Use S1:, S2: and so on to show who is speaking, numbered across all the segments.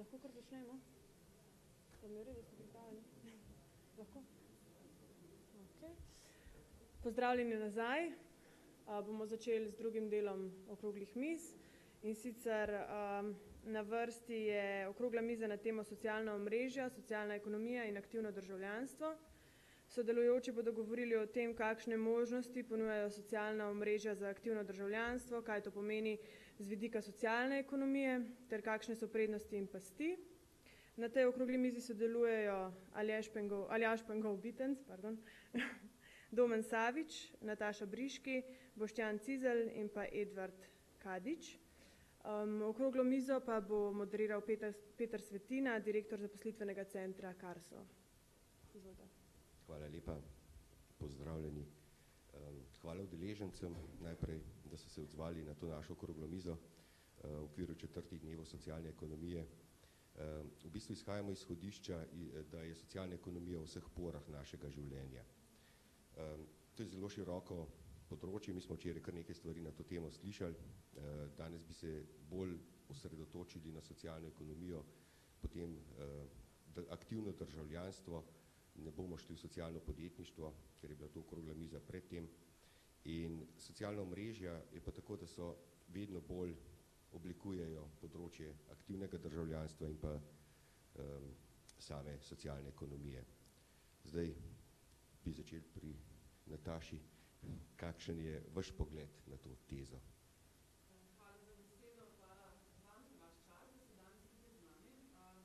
S1: Lahko kar začnemo? Ste mi redu, ste pripravljeni? Lahko? Okay. Pozdravljeni nazaj. Bomo začeli z drugim delom okroglih miz. In sicer na vrsti je okrogla miza na temo socialna omrežja, socialna ekonomija in aktivno državljanstvo. Sodelujoči bodo govorili o tem, kakšne možnosti ponujajo socialna omrežja za aktivno državljanstvo, kaj to pomeni z vidika socialne ekonomije, ter kakšne so prednosti in pasti. Na tej okrogli mizi sodelujejo Aljaž Pengov-Bitenc, Domen Savič, Nataša Briški, Boštjan Cizelj in pa Edvard Kadič. Okroglo mizo pa bo moderiral Peter Svetina, direktor zaposlitvenega centra Karso. Izvolite.
S2: Hvala lepa, pozdravljeni. Hvala udeležencem najprej, da so se odzvali na to našo okroglo mizo v okviru 4 dnevov socialne ekonomije. V bistvu izhajamo iz izhodišča, da je socialna ekonomija v vseh porah našega življenja. To je zelo široko področje, mi smo včeraj kar nekaj stvari na to temo slišali. Danes bi se bolj osredotočili na socialno ekonomijo, potem aktivno državljanstvo, ne bomo šli v socialno podjetništvo, ker je bila to okrogla miza pred tem. In socialna omrežja je pa tako, da so vedno bolj oblikujejo področje aktivnega državljanstva in pa same socialne ekonomije. Zdaj bi začeli pri Nataši. Kakšen je vaš pogled na to tezo?
S3: Hvala za besedo, hvala vam za vaš čas, da ste danes tukaj z nami.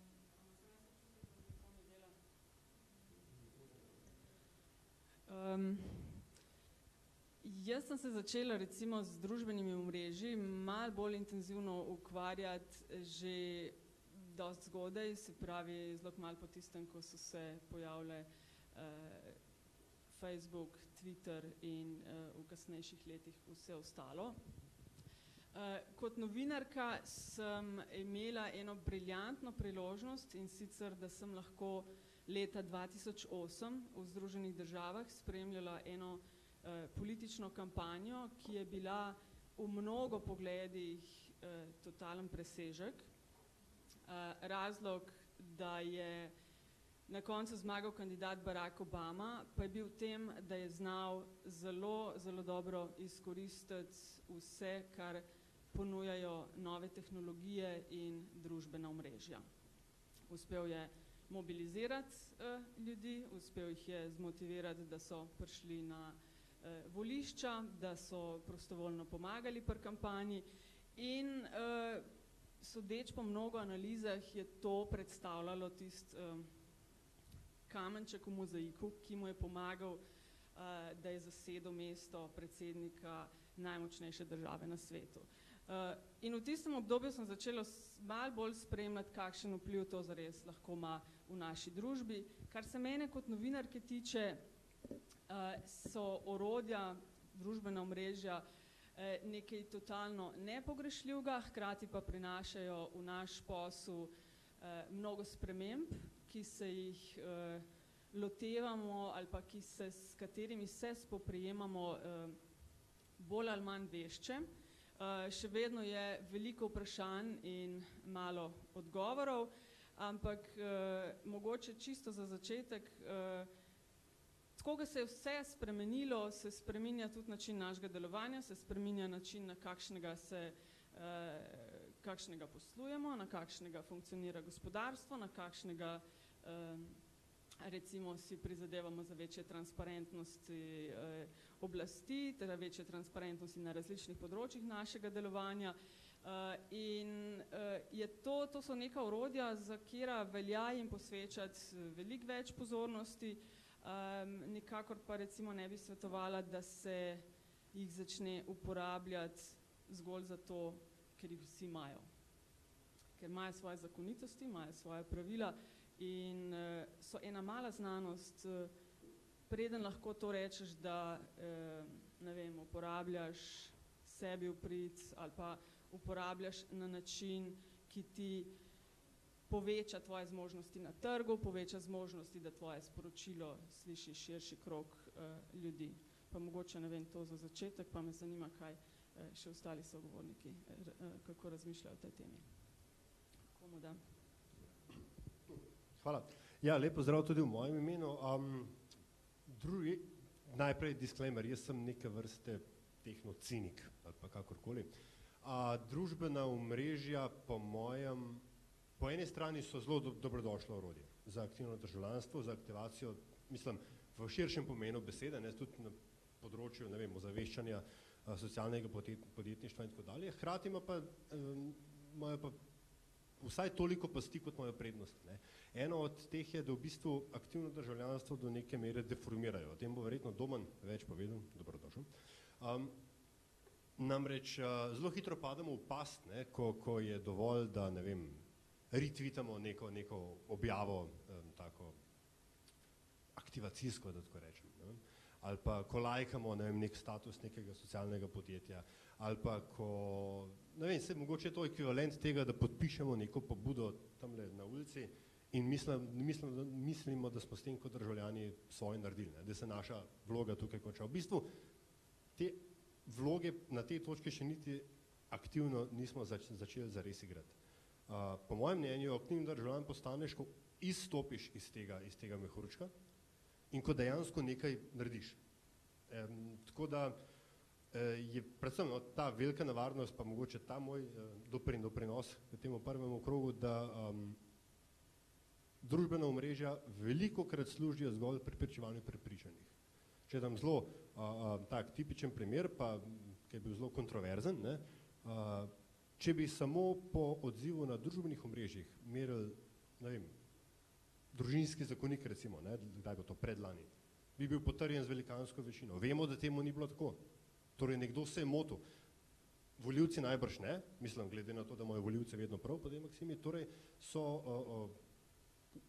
S3: Jaz sem se začela recimo z družbenimi omrežji malo bolj intenzivno ukvarjati že dosti zgodaj, se pravi zelo malo po tistem, ko so se pojavile Facebook, Twitter in v kasnejših letih vse ostalo. Kot novinarka sem imela eno briljantno priložnost, in sicer, da sem lahko leta 2008 v Združenih državah spremljala eno politično kampanjo, ki je bila v mnogo pogledih totalen presežek. Razlog, da je na koncu zmagal kandidat Barack Obama, pa je bil v tem, da je znal zelo, zelo dobro izkoristiti vse, kar ponujajo nove tehnologije in družbena omrežja. Uspel je mobilizirati ljudi, uspel jih je zmotivirati, da so prišli na volišča, da so prostovoljno pomagali pri kampanji in sodeč po mnogo analizah je to predstavljalo tisti kamenček v mozaiku, ki mu je pomagal, da je zasedel mesto predsednika najmočnejše države na svetu. In v tistem obdobju sem začela malo bolj spremljati, kakšen vpliv to zares lahko ima v naši družbi. Kar se mene kot novinarke tiče, so orodja, družbena omrežja nekaj totalno nepogrešljivega, hkrati pa prinašajo v naš posel mnogo sprememb, ki se jih lotevamo ali pa s katerimi se spoprijemamo bolj ali manj vešče. Še vedno je veliko vprašanj in malo odgovorov, ampak mogoče čisto za začetek, tako da se je vse spremenilo, se spreminja tudi način našega delovanja, se spreminja način, na kakšnega poslujemo, na kakšnega funkcionira gospodarstvo, na kakšnega recimo si prizadevamo za večje transparentnosti oblasti, ter večje transparentnosti na različnih področjih našega delovanja. In to so neka orodja, za katera velja jim posvečati veliko več pozornosti, nikakor pa recimo ne bi svetovala, da se jih začne uporabljati zgolj zato, ker jih vsi imajo. Ker imajo svoje zakonitosti, imajo svoje pravila in so ena mala znanost, preden lahko to rečeš, da ne vem, uporabljaš sebi v prid ali pa uporabljaš na način, ki ti poveča tvoje zmožnosti na trgu, poveča zmožnosti, da tvoje sporočilo sliši širši krog ljudi. Pa mogoče, ne vem, to za začetek, pa me zanima, kaj še ostali sogovorniki, kako razmišljajo o tej temi. Komu dam?
S4: Hvala. Ja, lepo zdrav tudi v mojem imenu. Najprej disclaimer, jaz sem neke vrste tehnocinik ali pa kakorkoli. Družbena omrežja po mojem, po eni strani so zelo dobrodošlo orodje za aktivno državljanstvo, za aktivacijo, mislim, v širšem pomenu besede, ne, tudi na področju, ne vem, ozaveščanja socialnega podjetništva in tako dalje. Hkrati imajo pa vsaj toliko pasti, kot imajo prednosti. Ne. Eno od teh je, da v bistvu aktivno državljanstvo do neke mere deformirajo. O tem bo verjetno Domen več povedal, dobrodošel. Namreč zelo hitro pademo v past, ne, ko je dovolj, da ne vem, retweetamo neko objavo, tako aktivacijsko, da tako rečem. Ne. Ali pa ko lajkamo, ne vem, nek status nekega socialnega podjetja, ali pa ko, ne vem, mogoče je to ekvivalent tega, da podpišemo neko pobudo tamle na ulici in mislimo, da smo s tem kot državljani svoje naredili, ne, da se naša vloga tukaj konča. V bistvu te vloge na tej točki še niti aktivno nismo začeli zares igrati. Po mojem mnenju aktivni državljan postaneš, ko izstopiš iz tega mehurčka in ko dejansko nekaj narediš. Tako da je predvsem ta velika nevarnost, pa mogoče ta moj doprinos k temu prvemu krogu, da družbena omrežja velikokrat služijo zgolj preprečevanju prepričanih. Če dam zelo tak tipičen primer, pa ki je bil zelo kontroverzen, ne, če bi samo po odzivu na družbenih omrežjih merili, ne vem, družinski zakonik recimo, ne, kdaj bo to predlani, bi bil potrjen z velikansko večino. Vemo, da temu ni bilo tako. Torej, nekdo se je motil. Volivci najbrž ne, mislim, glede na to, da imajo volivci vedno prav po tej maksimi, torej so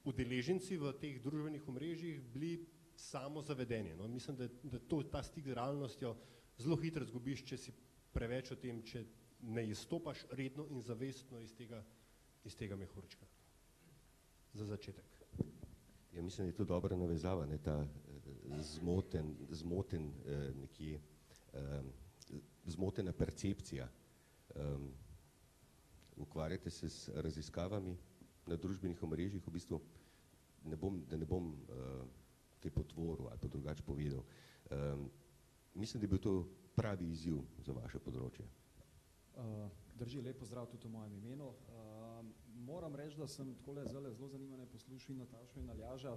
S4: udeleženci v teh družbenih omrežjih bili samozavedeni. No? Mislim, da ta stik z realnostjo zelo hitro zgubiš, če si preveč o tem, če ne izstopaš redno in zavestno iz tega mehurčka. Za začetek.
S2: Ja, mislim, da je to dobra navezava, ne, ta zmoten nekje, zmotena percepcija. Ukvarjate se s raziskavami na družbenih omrežjih, v bistvu da ne bom kaj potvoril ali pa drugače povedal. Mislim, da je bil to pravi izziv za vaše področje.
S5: Drži, lep pozdrav tudi v mojem imenu. Moram reči, da sem takole zelo zanimane poslušal Natašo in Aljaža.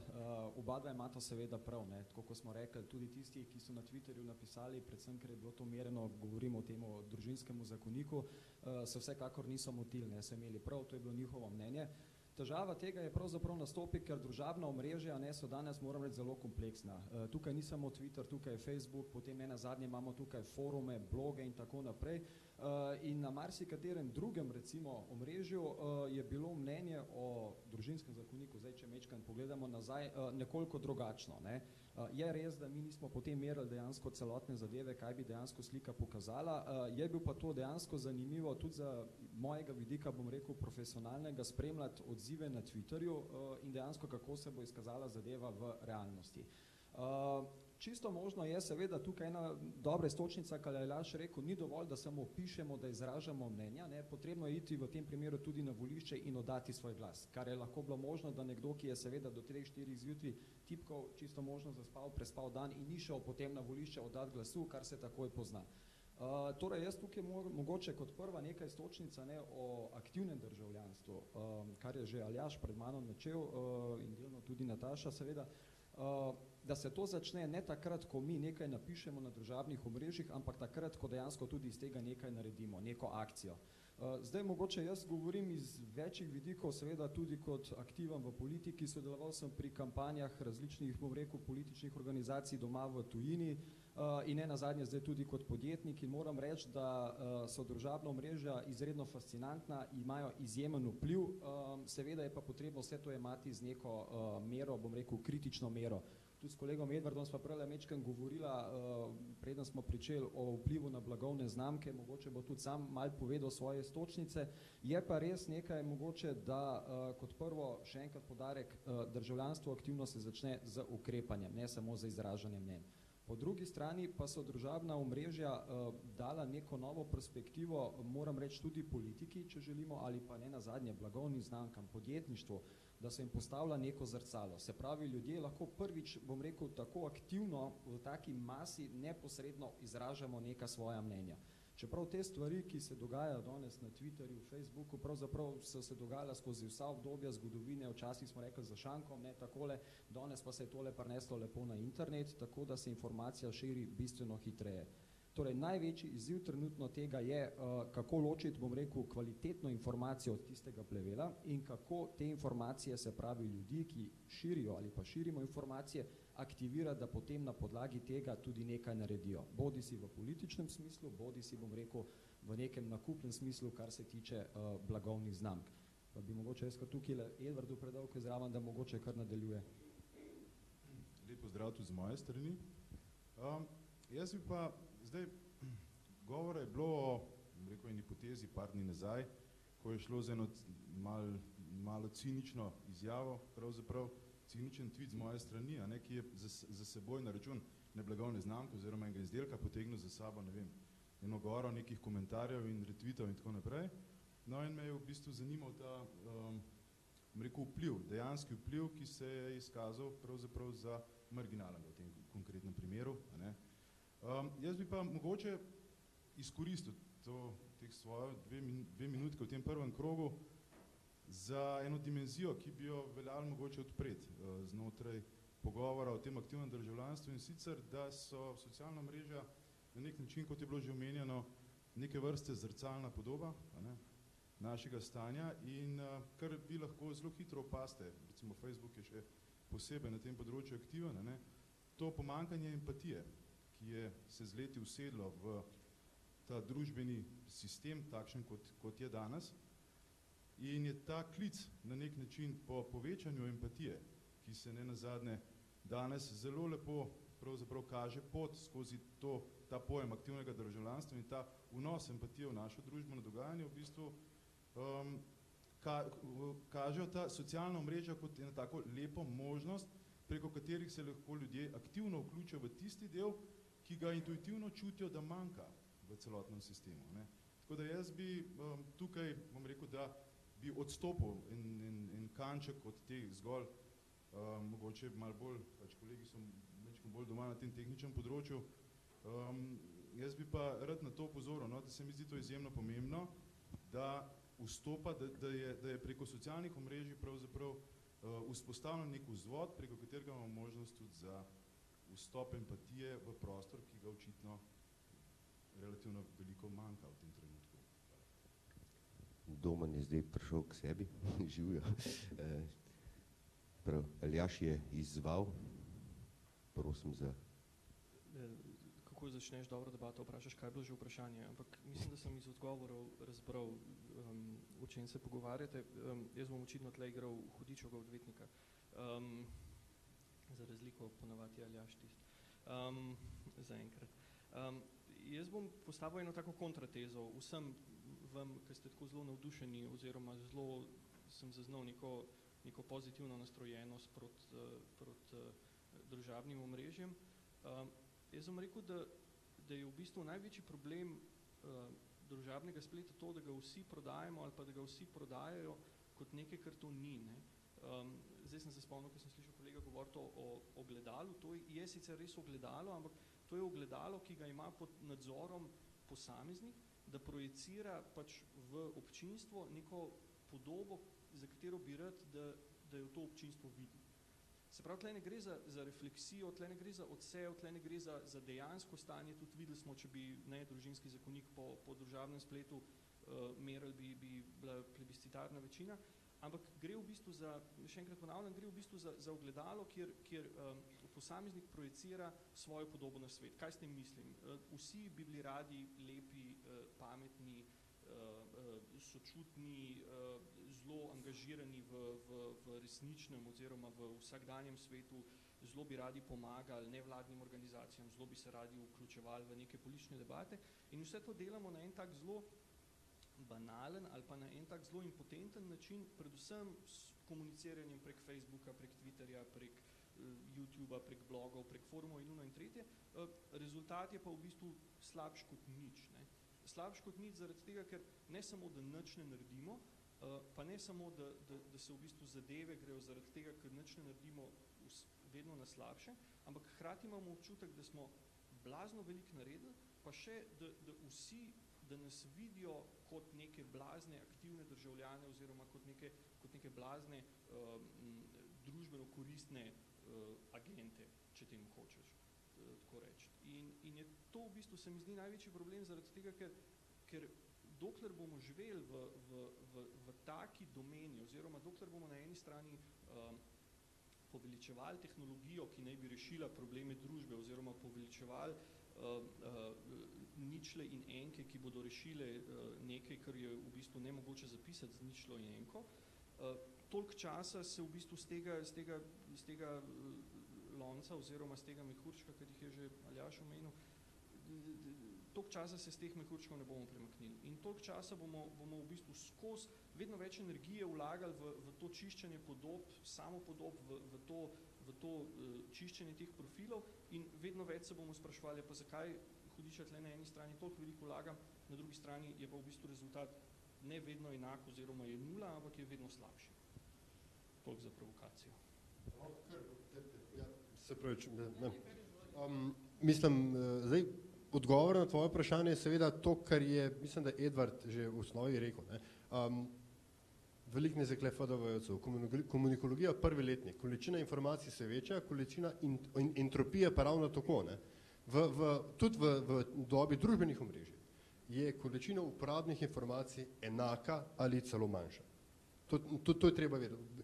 S5: Oba dva imata seveda prav, ne? Tako kot smo rekli, tudi tisti, ki so na Twitterju napisali, predvsem, ker je bilo to mereno, govorimo o tem družinskemu zakoniku, se vsekakor niso motili, ne, so imeli prav, to je bilo njihovo mnenje. Težava tega je pravzaprav nastopi, ker družabna omrežja so danes, moram reči, zelo kompleksna. Tukaj ni samo Twitter, tukaj je Facebook, potem nazadnje imamo tukaj forume, bloge in tako naprej. In na marsikaterem drugem, recimo, omrežju je bilo mnenje o družinskem zakoniku, zdaj, če mečkam pogledamo nazaj, nekoliko drugačno. Ne? Je res, da mi nismo potem merili dejansko celotne zadeve, kaj bi dejansko slika pokazala. Je bil pa to dejansko zanimivo tudi za mojega vidika, bom rekel, profesionalnega, spremljati odzive na Twitterju in dejansko, kako se bo izkazala zadeva v realnosti. Čisto možno je seveda tukaj ena dobra istočnica, kar je Aljaž rekel, ni dovolj, da samo pišemo, da izražamo mnenja, ne, potrebno je iti v tem primeru tudi na volišče in oddati svoj glas, kar je lahko bilo možno, da nekdo, ki je seveda do 3-4 zjutraj tipkal, čisto možno zaspal, prespal dan in ni šel potem na volišče oddati glasu, kar se takoj pozna. Torej, jaz tukaj mogoče kot prva neka istočnica, ne, o aktivnem državljanstvu, kar je že Aljaž pred mano načel in delno tudi Nataša seveda, da se to začne ne takrat, ko mi nekaj napišemo na družabnih omrežjih, ampak takrat, ko dejansko tudi iz tega nekaj naredimo, neko akcijo. Zdaj mogoče jaz govorim iz večjih vidikov, seveda tudi kot aktiven v politiki, sodeloval sem pri kampanjah različnih, bom rekel, političnih organizacij doma v tujini in nenazadnje zdaj tudi kot podjetnik in moram reči, da so družabna omrežja izredno fascinantna, imajo izjemen vpliv, seveda je pa potrebno vse to jemati z neko mero, bom rekel, kritično mero. Tudi s kolegom Edvardom sva prele mečkam govorila, preden smo pričeli o vplivu na blagovne znamke, mogoče bo tudi sam malo povedal svoje istočnice. Je pa res nekaj mogoče, da kot prvo, še enkrat poudarek, državljanstvo aktivno se začne z ukrepanjem, ne samo z izražanjem mnenj. Po drugi strani pa so družabna omrežja dala neko novo perspektivo, moram reči tudi politiki, če želimo, ali pa ne nazadnje blagovnim znamkam, podjetništvu, da se jim postavlja neko zrcalo. Se pravi, ljudje lahko prvič, bom rekel, tako aktivno v taki masi neposredno izražamo neka svoja mnenja. Čeprav te stvari, ki se dogajajo danes na Twitterju, Facebooku, pravzaprav so se dogajala skozi vsa obdobja zgodovine, včasih smo rekli za šankom, ne takole, danes pa se je tole prineslo lepo na internet, tako da se informacija širi bistveno hitreje. Torej, največji izziv trenutno tega je, kako ločiti, bom rekel, kvalitetno informacijo od tistega plevela in kako te informacije, se pravi ljudi, ki širijo ali pa širimo informacije, aktivira, da potem na podlagi tega tudi nekaj naredijo. Bodi si v političnem smislu, bodi si, bom rekel, v nekem nakupnem smislu, kar se tiče blagovnih znamk. Pa bi mogoče jaz kar tukaj Edvardu predal, ki je zraven, da mogoče kar nadaljuje.
S6: Lep pozdrav tudi z moje strani. Jaz bi pa, zdaj, govora je bilo o, rekel, eni hipotezi par dni nazaj, ko je šlo za eno malo cinično izjavo, pravzaprav ciničen tweet z moje strani, a ne, ki je za seboj na račun neblagovne znamke oziroma enega izdelka potegnil za sabo, ne vem, eno goro nekih komentarjev in retweetov in tako naprej. No in me je v bistvu zanimal ta, rekel, vpliv, dejanski vpliv, ki se je izkazal pravzaprav za marginalnega v tem konkretnem primeru, a ne. Jaz bi pa mogoče izkoristil teh svojo dve minutke v tem prvem krogu za eno dimenzijo, ki bi jo veljalo mogoče odpreti znotraj pogovora o tem aktivnem državljanstvu, in sicer, da so socialna mreža na nek način, kot je bilo že omenjeno, neke vrste zrcalna podoba, a ne, našega stanja in kar vi lahko zelo hitro opazite, recimo Facebook je še posebej na tem področju aktiven, a ne, to pomanjkanje empatije, ki je se z leti usedlo v ta družbeni sistem, takšen kot je danes, in je ta klic na nek način po povečanju empatije, ki se ne nazadnje danes zelo lepo pravzaprav kaže pot skozi ta pojem aktivnega državljanstva in ta vnos empatije v našo družbeno dogajanje, v bistvu kažejo ta socialna omrežja kot eno tako lepo možnost, preko katerih se lahko ljudje aktivno vključijo v tisti del, ki ga intuitivno čutijo, da manjka v celotnem sistemu, ne. Tako da jaz bi tukaj, bom rekel, da bi odstopil en kanček od teh zgolj, mogoče malo bolj, pač kolegi so bolj doma na tem tehničnem področju, jaz bi pa rad na to opozoril, no, da se mi zdi to izjemno pomembno, da vstopa, da je preko socialnih omrežij pravzaprav vzpostavljen nek vzvod, preko katerega imamo možnost tudi za vstop empatije v prostor, ki ga očitno relativno veliko manjka v tem trenutku.
S2: Domen je zdaj prišel k sebi, živijo. Prav, Aljaž je izzval, prosim za...
S7: Kako začneš dobro debato, vprašaš, kaj je bilo že vprašanje, ampak mislim, da sem iz odgovorov razbral, o čem se pogovarjate. Jaz bom očitno tle igral hudičega odvetnika, za razliko ponavadi Aljaž tisti, zaenkrat. Jaz bom postavil eno tako kontratezo vsem vam, ki ste tako zelo navdušeni oziroma zelo sem zaznal neko pozitivno nastrojenost proti družabnim omrežjem. Jaz bom rekel, da je v bistvu največji problem družabnega spleta to, da ga vsi prodajamo ali pa da ga vsi prodajajo kot nekaj, kar to ni, ne. Zdaj sem se spomnil, ko sem slišal kolega govoriti o ogledalu, to je sicer res ogledalo, ampak to je ogledalo, ki ga ima pod nadzorom posameznik, da projicira pač v občinstvo neko podobo, za katero bi rad, da jo to občinstvo vidi. Se pravi, tle ne gre za refleksijo, tle ne gre za odsev, tle ne gre za dejansko stanje, tudi videli smo, če bi družinski zakonik po družabnem spletu merili, bi bila plebiscitarna večina, ampak gre v bistvu za, še enkrat ponavljam, gre v bistvu za ogledalo, kjer posameznik projicira svojo podobo na svet. Kaj s tem mislim? Vsi bi bili radi lepi, pametni, sočutni, zelo angažirani v resničnem oziroma v vsakdanjem svetu, zelo bi radi pomagali nevladnim organizacijam, zelo bi se radi vključevali v neke politične debate in vse to delamo na en tak zelo banalen ali pa na en tak zelo impotenten način, predvsem s komuniciranjem prek Facebooka, prek Twitterja, prek YouTubea, prek blogov, prek forumov in uno in tretje, rezultat je pa v bistvu slabš kot nič. Ne. Slabš kot nič zaradi tega, ker ne samo, da nič ne naredimo, pa ne samo, da se v bistvu zadeve grejo zaradi tega, ker nič ne naredimo vedno na slabše, ampak hkrati imamo občutek, da smo blazno veliko naredili, pa še, da vsi, da nas vidijo kot neke blazne aktivne državljane oziroma kot neke blazne družbeno koristne agente, če temu hočeš tako reči. In je to v bistvu, se mi zdi, največji problem zaradi tega, ker dokler bomo živeli v taki domeni oziroma dokler bomo na eni strani poveličevali tehnologijo, ki naj bi rešila probleme družbe oziroma poveličevali ničle in enke, ki bodo rešile nekaj, kar je v bistvu nemogoče zapisati z ničlo in enko, toliko časa se v bistvu z tega lonca oziroma z tega mehurčka, kar jih je že Aljaž omenil, toliko časa se z teh mehurčkov ne bomo premaknili. In toliko časa bomo v bistvu skozi vedno več energije vlagali v to čiščenje podob, samopodob, v to čiščenje teh profilov in vedno več se bomo spraševali, pa zakaj hudiča tle na eni strani toliko veliko vlagam, na drugi strani je pa v bistvu rezultat ne vedno enak oziroma je nula, ampak je vedno slabši. Toliko za provokacijo.
S4: Se pravi, mislim, zdaj, odgovor na tvoje vprašanje je seveda to, kar je, mislim, da Edvard že v osnovi rekel. Ne? Veliko ne zakle FDV-jevcev. Komunikologija prvi letnik. Količina informacij se veča, količina entropije pa ravno tako. Ne? Tudi v dobi družbenih omrežij je količina uporabnih informacij enaka ali celo manjša. To je treba vedeti.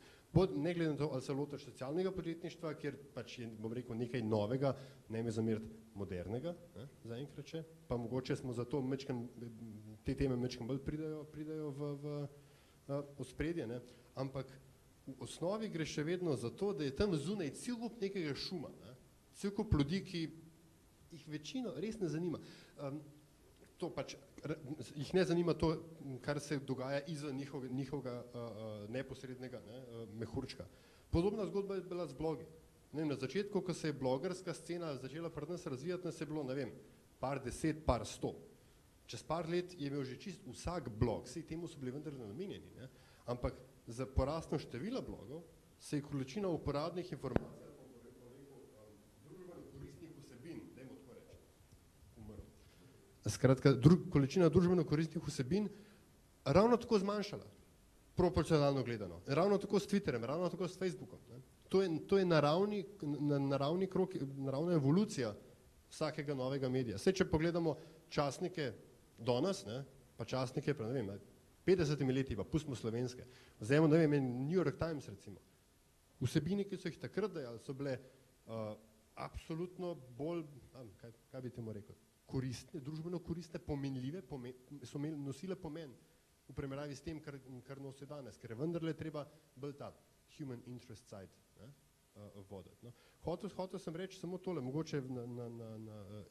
S4: Ne glede na to, ali se lotiš socialnega podjetništva, kjer pač je, bom rekel, nekaj novega, ne me zameriti modernega, zaenkrat še, pa mogoče smo zato te teme mečkam bolj pridajo v ospredje, ne? Ampak v osnovi gre še vedno za to, da je tam zunaj cel kup nekega šuma, ne? Cel kup ljudi, ki jih večino res ne zanima. To pač, jih ne zanima to, kar se dogaja izven njihovega neposrednega mehurčka. Podobna zgodba je bila z blogi. Na začetku, ko se je blogerska scena začela pri nas razvijati, nas je bilo, ne vem, par 10, par 100. Čez par let je imel že čist vsak blog, saj temu so bili vendarle namenjeni, ne? Ampak za porastno število blogov se je količina uporabnih informacij, skratka, količina družbeno koristnih vsebin ravno tako zmanjšala, proporcionalno gledano. Ravno tako s Twitterjem, ravno tako s Facebookom. Ne? To je naravni krog, naravna evolucija vsakega novega medija. Saj, če pogledamo časnike danes, ne, pa časnike, pa ne vem, 50 leti, pa pustimo slovenske. Vzajemo, ne vem, New York Times recimo. Vsebine, ki so jih takrat dajali, so bile absolutno bolj, kaj bi temu rekel, koristne, družbeno koristne, pomenljive, so nosile pomen v primerjavi s tem, kar nosi danes, ker je vendarle treba bolj ta human interest side voditi. No. Hotel sem reči samo tole, mogoče na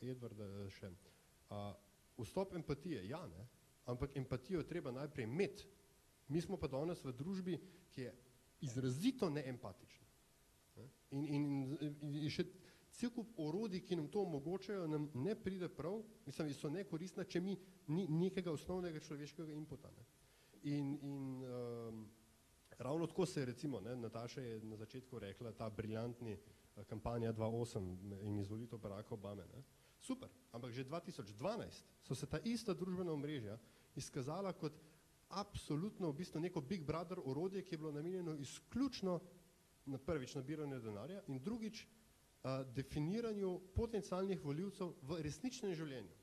S4: Edvarda še. Vstop empatije, ja, ne, ampak empatijo treba najprej imeti. Mi smo pa danes v družbi, ki je izrazito neempatična. In še cel kup orodij, ki nam to omogočajo, nam ne pride prav, mislim, so nekoristna, če mi ni nekega osnovnega človeškega inputa. Ne. In ravno tako se je recimo, ne, Nataša je na začetku rekla, ta briljantni kampanja 2008 in izvolitev Baracka Obame. Ne. Super, ampak že 2012 so se ta ista družbena omrežja izkazala kot absolutno v bistvu neko Big Brother orodje, ki je bilo namenjeno izključno na prvič nabiranju denarja in drugič definiranju potencialnih volivcev v resničnem življenju.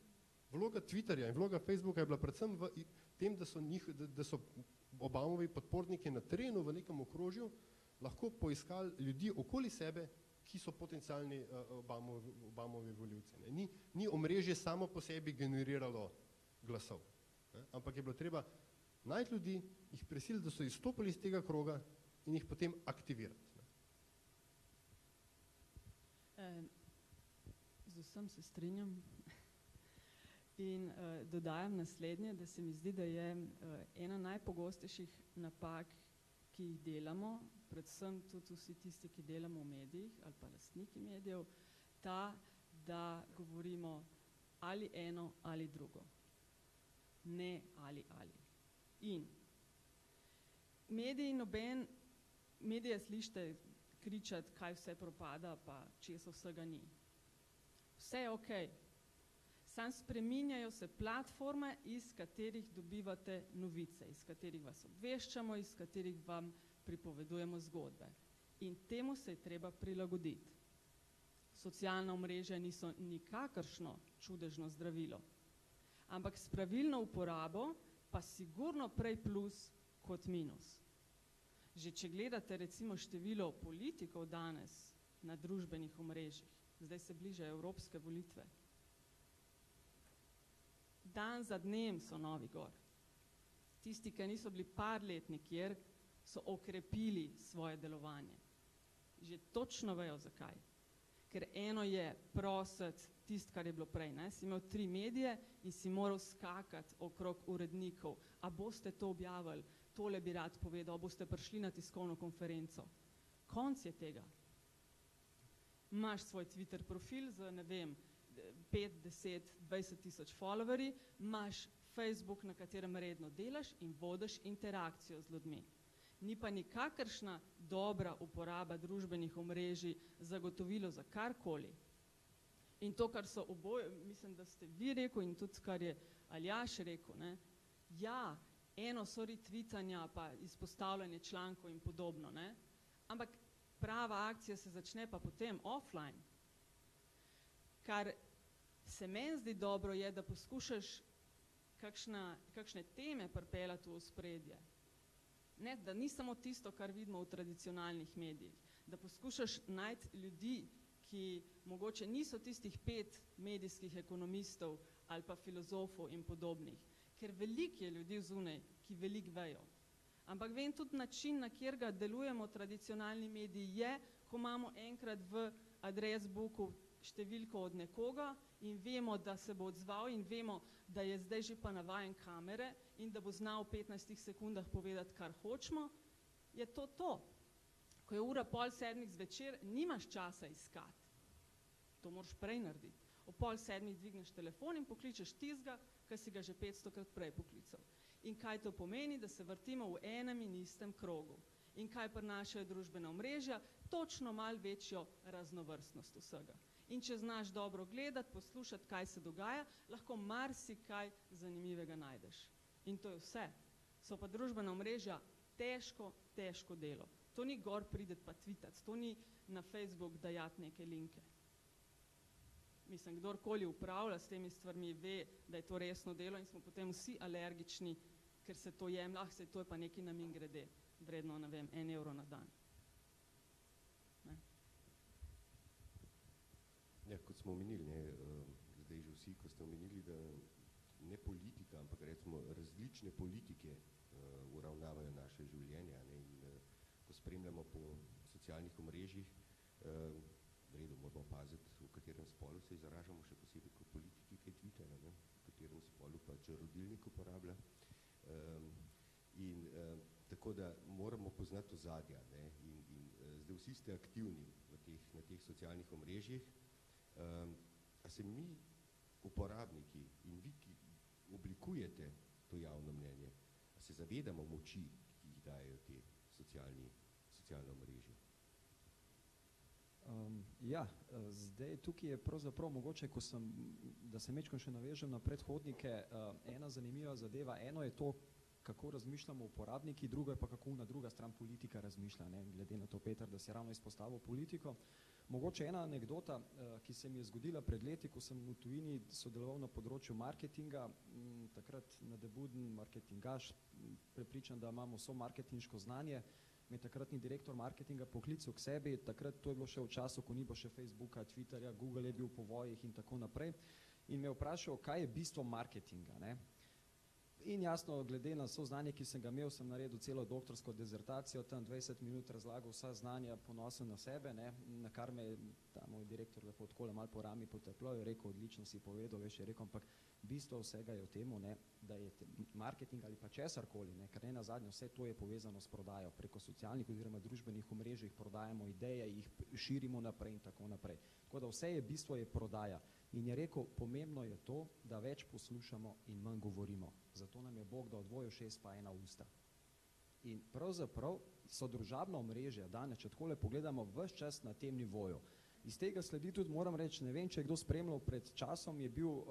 S4: Vloga Twitterja in vloga Facebooka je bila predvsem v tem, da so Obamovi podporniki na terenu v nekem okrožju lahko poiskali ljudi okoli sebe, ki so potencialni Obamovi volivci. Ni omrežje samo po sebi generiralo glasov, ne? Ampak je bilo treba najti ljudi, jih prisiliti, da so izstopili iz tega kroga in jih potem aktivirati.
S3: Z vsem se strinjam in dodajam naslednje, da se mi zdi, da je ena najpogostejših napak, ki jih delamo, predvsem tudi vsi tisti, ki delamo v medijih ali pa lastniki medijev, ta, da govorimo ali eno ali drugo. Ne ali. In medije slišite kričati, kaj vse propada, pa česa vsega ni. Vse je okej. Sam spreminjajo se platforme, iz katerih dobivate novice, iz katerih vas obveščamo, iz katerih vam pripovedujemo zgodbe. In temu se je treba prilagoditi. Socialna omrežja niso nikakršno čudežno zdravilo, ampak s pravilno uporabo pa sigurno prej plus kot minus. Že če gledate recimo število politikov danes na družbenih omrežjih, zdaj se bližajo evropske volitve, dan za dnem so novi gor. Tisti, ki niso bili par let nikjer, so okrepili svoje delovanje. Že točno vejo zakaj. Ker eno je prositi tisto, kar je bilo prej. Ne? Si imel 3 medije in si moral skakati okrog urednikov. A boste to objavili? Tole bi rad povedal. A boste prišli na tiskovno konferenco? Konc je tega. Imaš svoj Twitter profil z, ne vem, 5, 10, 20 tisoč followerji, imaš Facebook, na katerem redno delaš in vodiš interakcijo z ljudmi. Ni pa nikakršna dobra uporaba družbenih omrežij zagotovilo za karkoli. In to, kar so oboje, mislim, da ste vi rekel in tudi, kar je Aljaž rekel, ne? Ja, eno so retvitanja pa izpostavljanje člankov in podobno, ne? Ampak prava akcija se začne pa potem offline. Kar se meni zdi dobro je, da poskušaš kakšne teme pripeljati v ospredje. Ne, da ni samo tisto, kar vidimo v tradicionalnih medijih. Da poskušaš najti ljudi, ki mogoče niso tistih 5 medijskih ekonomistov ali pa filozofov in podobnih. Ker veliko je ljudi zunaj, ki veliko vejo. Ampak vem tudi način, na kjer ga delujemo tradicionalni mediji je, ko imamo enkrat v adresbooku številko od nekoga in vemo, da se bo odzval in vemo, da je zdaj že pa navajen kamere in da bo znal v 15 sekundah povedati, kar hočemo, je to to. Ko je 6:30 zvečer, nimaš časa iskati. To moraš prej narediti. Ob 6:30 dvigneš telefon in pokličeš tistega, ki si ga že 500krat prej poklical. In kaj to pomeni? Da se vrtimo v enem in istem krogu. In kaj prinašajo družbena omrežja? Točno malo večjo raznovrstnost vsega. In če znaš dobro gledati, poslušati, kaj se dogaja, lahko marsikaj zanimivega najdeš. In to je vse. So pa družbena omrežja težko delo. To ni gor prideti pa tvitati, to ni na Facebook dajati neke linke. Mislim, kdorkoli upravlja s temi stvarmi, ve, da je to resno delo in smo potem vsi alergični, ker se to jemlja, to je pa nekaj na min grede, vredno, ne vem, 1 evro na dan. Ne?
S2: Ja, kot smo omenili, zdaj že vsi, ko ste omenili, da ne politika, ampak recimo različne politike uravnavajo naše življenja, ne, in ko spremljamo po socialnih omrežjih, v redu moramo paziti, v katerem spolu se izražamo, še posebej kot politiki, kaj Twittera, ne, v katerem spolu pač rodilnik uporablja. Tako da moramo poznati ozadja, ne, in zdaj vsi ste aktivni na teh socialnih omrežjih. A se mi, uporabniki in vi, ki oblikujete to javno mnenje, a se zavedamo moči, ki jih dajejo te socialne omrežje?
S5: Ja, zdaj tukaj je pravzaprav mogoče, da se mečkam še navežem na predhodnike, ena zanimiva zadeva. Eno je to, kako razmišljamo uporabniki, drugo je pa kako na druga stran politika razmišlja, ne? Glede na to, Peter, da si ravno izpostavil politiko. Mogoče ena anekdota, ki se mi je zgodila pred leti, ko sem v tujini sodeloval na področju marketinga, takrat nadebuden marketingaš, prepričan, da imamo vso marketinško znanje, me takratni direktor marketinga poklical k sebi, takrat to je bilo še v času, ko ni bilo še Facebooka, Twitterja, Google je bil po vojih in tako naprej, in me vprašal, kaj je bistvo marketinga, ne? In jasno, glede na vso znanje, ki sem ga imel, sem naredil celo doktorsko dizertacijo, tam 20 minut razlagal vsa znanja, ponosen na sebe, ne, na kar me je ta moj direktor lepo takole malo po rami poteplo, je rekel, odlično si povedal, veš, je rekel, ampak bistvo vsega je v temu, ne, da je marketing ali pa česarkoli, ne, ker ne nazadnje vse to je povezano s prodajo. Preko socialnih oziroma družbenih omrežij prodajamo ideje, jih širimo naprej in tako naprej. Tako da vse je bistvo je prodaja. In je rekel, pomembno je to, da več poslušamo in manj govorimo. Zato nam je Bog dal dvoje ušes pa ena usta. In pravzaprav so družabna omrežja danes, če takole pogledamo, ves čas na tem nivoju. Iz tega sledi tudi, moram reči, ne vem, če je kdo spremljal, pred časom je bil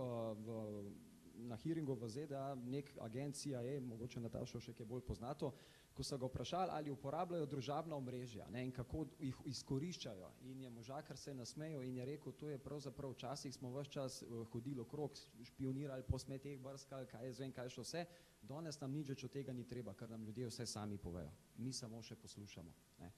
S5: na hearingu v ZDA nek agencija, mogoče Natašo še kaj bolj poznato, ko so ga vprašali, ali uporabljajo družabna omrežja, ne, in kako jih izkoriščajo. In je možakar se nasmejal in je rekel, to je pravzaprav včasih smo ves čas hodili okrog, špionirali, po smeteh brskali, kaj je zvem, kaj še vse. Danes nam nič več od tega ni treba, ker nam ljudje vse sami povejo. Mi samo še poslušamo. Ne.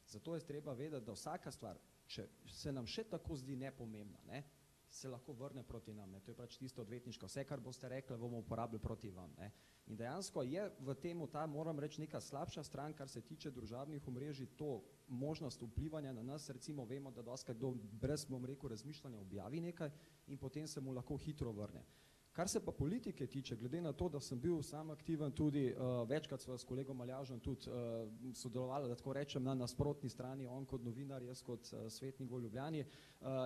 S5: Zato je treba vedeti, da vsaka stvar, če se nam še tako zdi nepomembna, ne, se lahko vrne proti nam. Ne. To je pač tisto odvetniško. Vse, kar boste rekli, bomo uporabili proti vam. Ne. In dejansko je v temu ta, moram reči, neka slabša stran, kar se tiče družabnih omrežij, to možnost vplivanja na nas, recimo vemo, da doskrat kdo brez, bom rekel, razmišljanja objavi nekaj in potem se mu lahko hitro vrne. Kar se pa politike tiče, glede na to, da sem bil sam aktiven tudi, večkrat sva s kolegom Aljažem tudi sodelovala, da tako rečem, na nasprotni strani, on kot novinar, jaz kot svetnik v Ljubljani,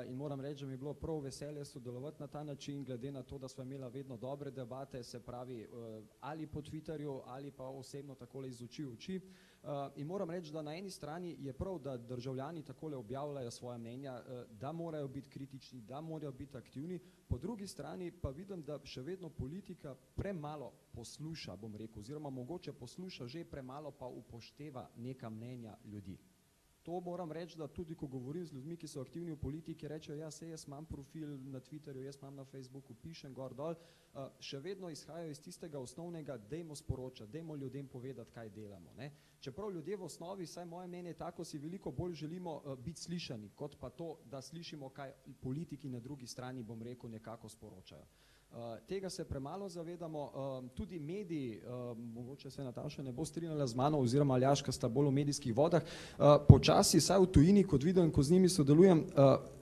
S5: in moram reči, da mi je bilo prav veselje sodelovati na ta način, glede na to, da sva imela vedno dobre debate, se pravi, ali po Twitterju, ali pa osebno takole iz oči v oči. In moram reči, da na eni strani je prav, da državljani takole objavljajo svoja mnenja, da morajo biti kritični, da morajo biti aktivni, po drugi strani pa vidim, da še vedno politika premalo posluša, bom rekel, oziroma mogoče posluša že premalo, pa upošteva neka mnenja ljudi. To moram reči, da tudi ko govorim z ljudmi, ki so aktivni v politiki, rečejo, ja, sej jaz imam profil na Twitterju, jaz imam na Facebooku, pišem gor dol, še vedno izhajajo iz tistega osnovnega, dajmo sporočati, dajmo ljudem povedati, kaj delamo. Ne? Čeprav ljudje v osnovi, saj moje mnenje tako, si veliko bolj želimo biti slišani, kot pa to, da slišimo, kaj politiki na drugi strani, bom rekel, nekako sporočajo. Tega se premalo zavedamo, tudi mediji, mogoče se Nataša ne bo strinjala z mano, oziroma Aljaška sta bolj v medijskih vodah, počasi, saj v tujini, kot vidim, ko z njimi sodelujem,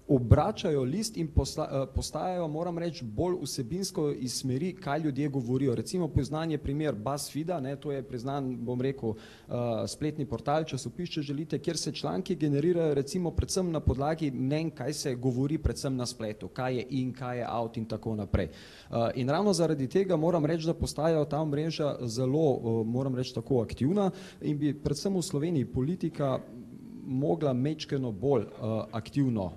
S5: obračajo list in postajajo, moram reči, bolj vsebinsko iz smeri, kaj ljudje govorijo. Recimo poznan je primer BuzzFeeda, ne, to je priznan, bom rekel, spletni portal, časopis, če želite, kjer se članki generirajo recimo predvsem na podlagi mnenj, kaj se govori predvsem na spletu, kaj je in, kaj je out in tako naprej. In ravno zaradi tega moram reči, da postajajo ta omrežja zelo, moram reči, tako aktivna in bi predvsem v Sloveniji politika mogla mečkeno bolj aktivno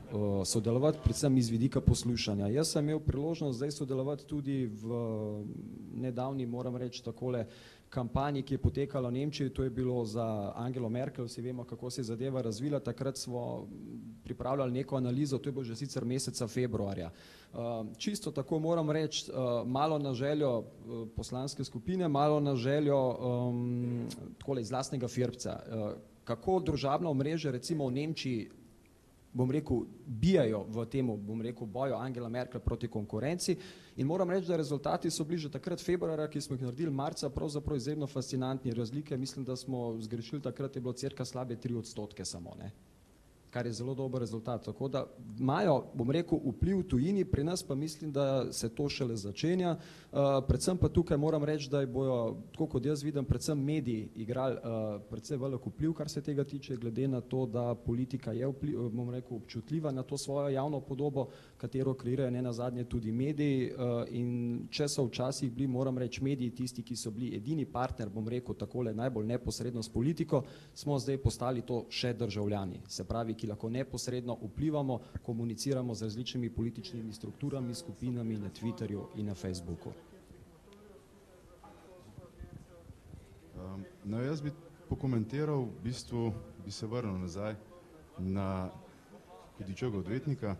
S5: sodelovati, predvsem iz vidika poslušanja. Jaz sem imel priložnost zdaj sodelovati tudi v nedavni, moram reči, takole kampanji, ki je potekala v Nemčiji, to je bilo za Angelo Merkel, vsi vemo, kako se je zadeva razvila, takrat smo pripravljali neko analizo, to je bilo že sicer meseca februarja. Čisto tako moram reči, malo na željo poslanske skupine, malo na željo takole iz lastnega firbca. Kako družabna omrežja recimo v Nemčiji, bom rekel, bijajo v temu, bom rekel, boju Angela Merkel proti konkurenci in moram reči, da rezultati so bili že takrat februarja, ki smo jih naredili marca, pravzaprav izjemno fascinantni razlike. Mislim, da smo zgrešili, takrat je bilo cirka slabe 3% samo, ne? Kar je zelo dober rezultat. Tako da imajo, bom rekel, vpliv v tujini, pri nas pa mislim, da se to šele začenja. Predvsem pa tukaj moram reči, da bojo, tako kot jaz vidim, predvsem mediji igrali predvsem velik vpliv, kar se tega tiče, glede na to, da politika je, bom rekel, občutljiva na to svojo javno podobo, katero kreirajo ne nazadnje tudi mediji. In če so včasih bili, moram reči, mediji tisti, ki so bili edini partner, bom rekel, takole najbolj neposredno s politiko, smo zdaj postali to še državljani. Se pravi, ki lahko neposredno vplivamo, komuniciramo z različnimi političnimi strukturami, skupinami na Twitterju in na Facebooku.
S6: No, jaz bi pokomentiral, v bistvu bi se vrnil nazaj na hudičevega odvetnika,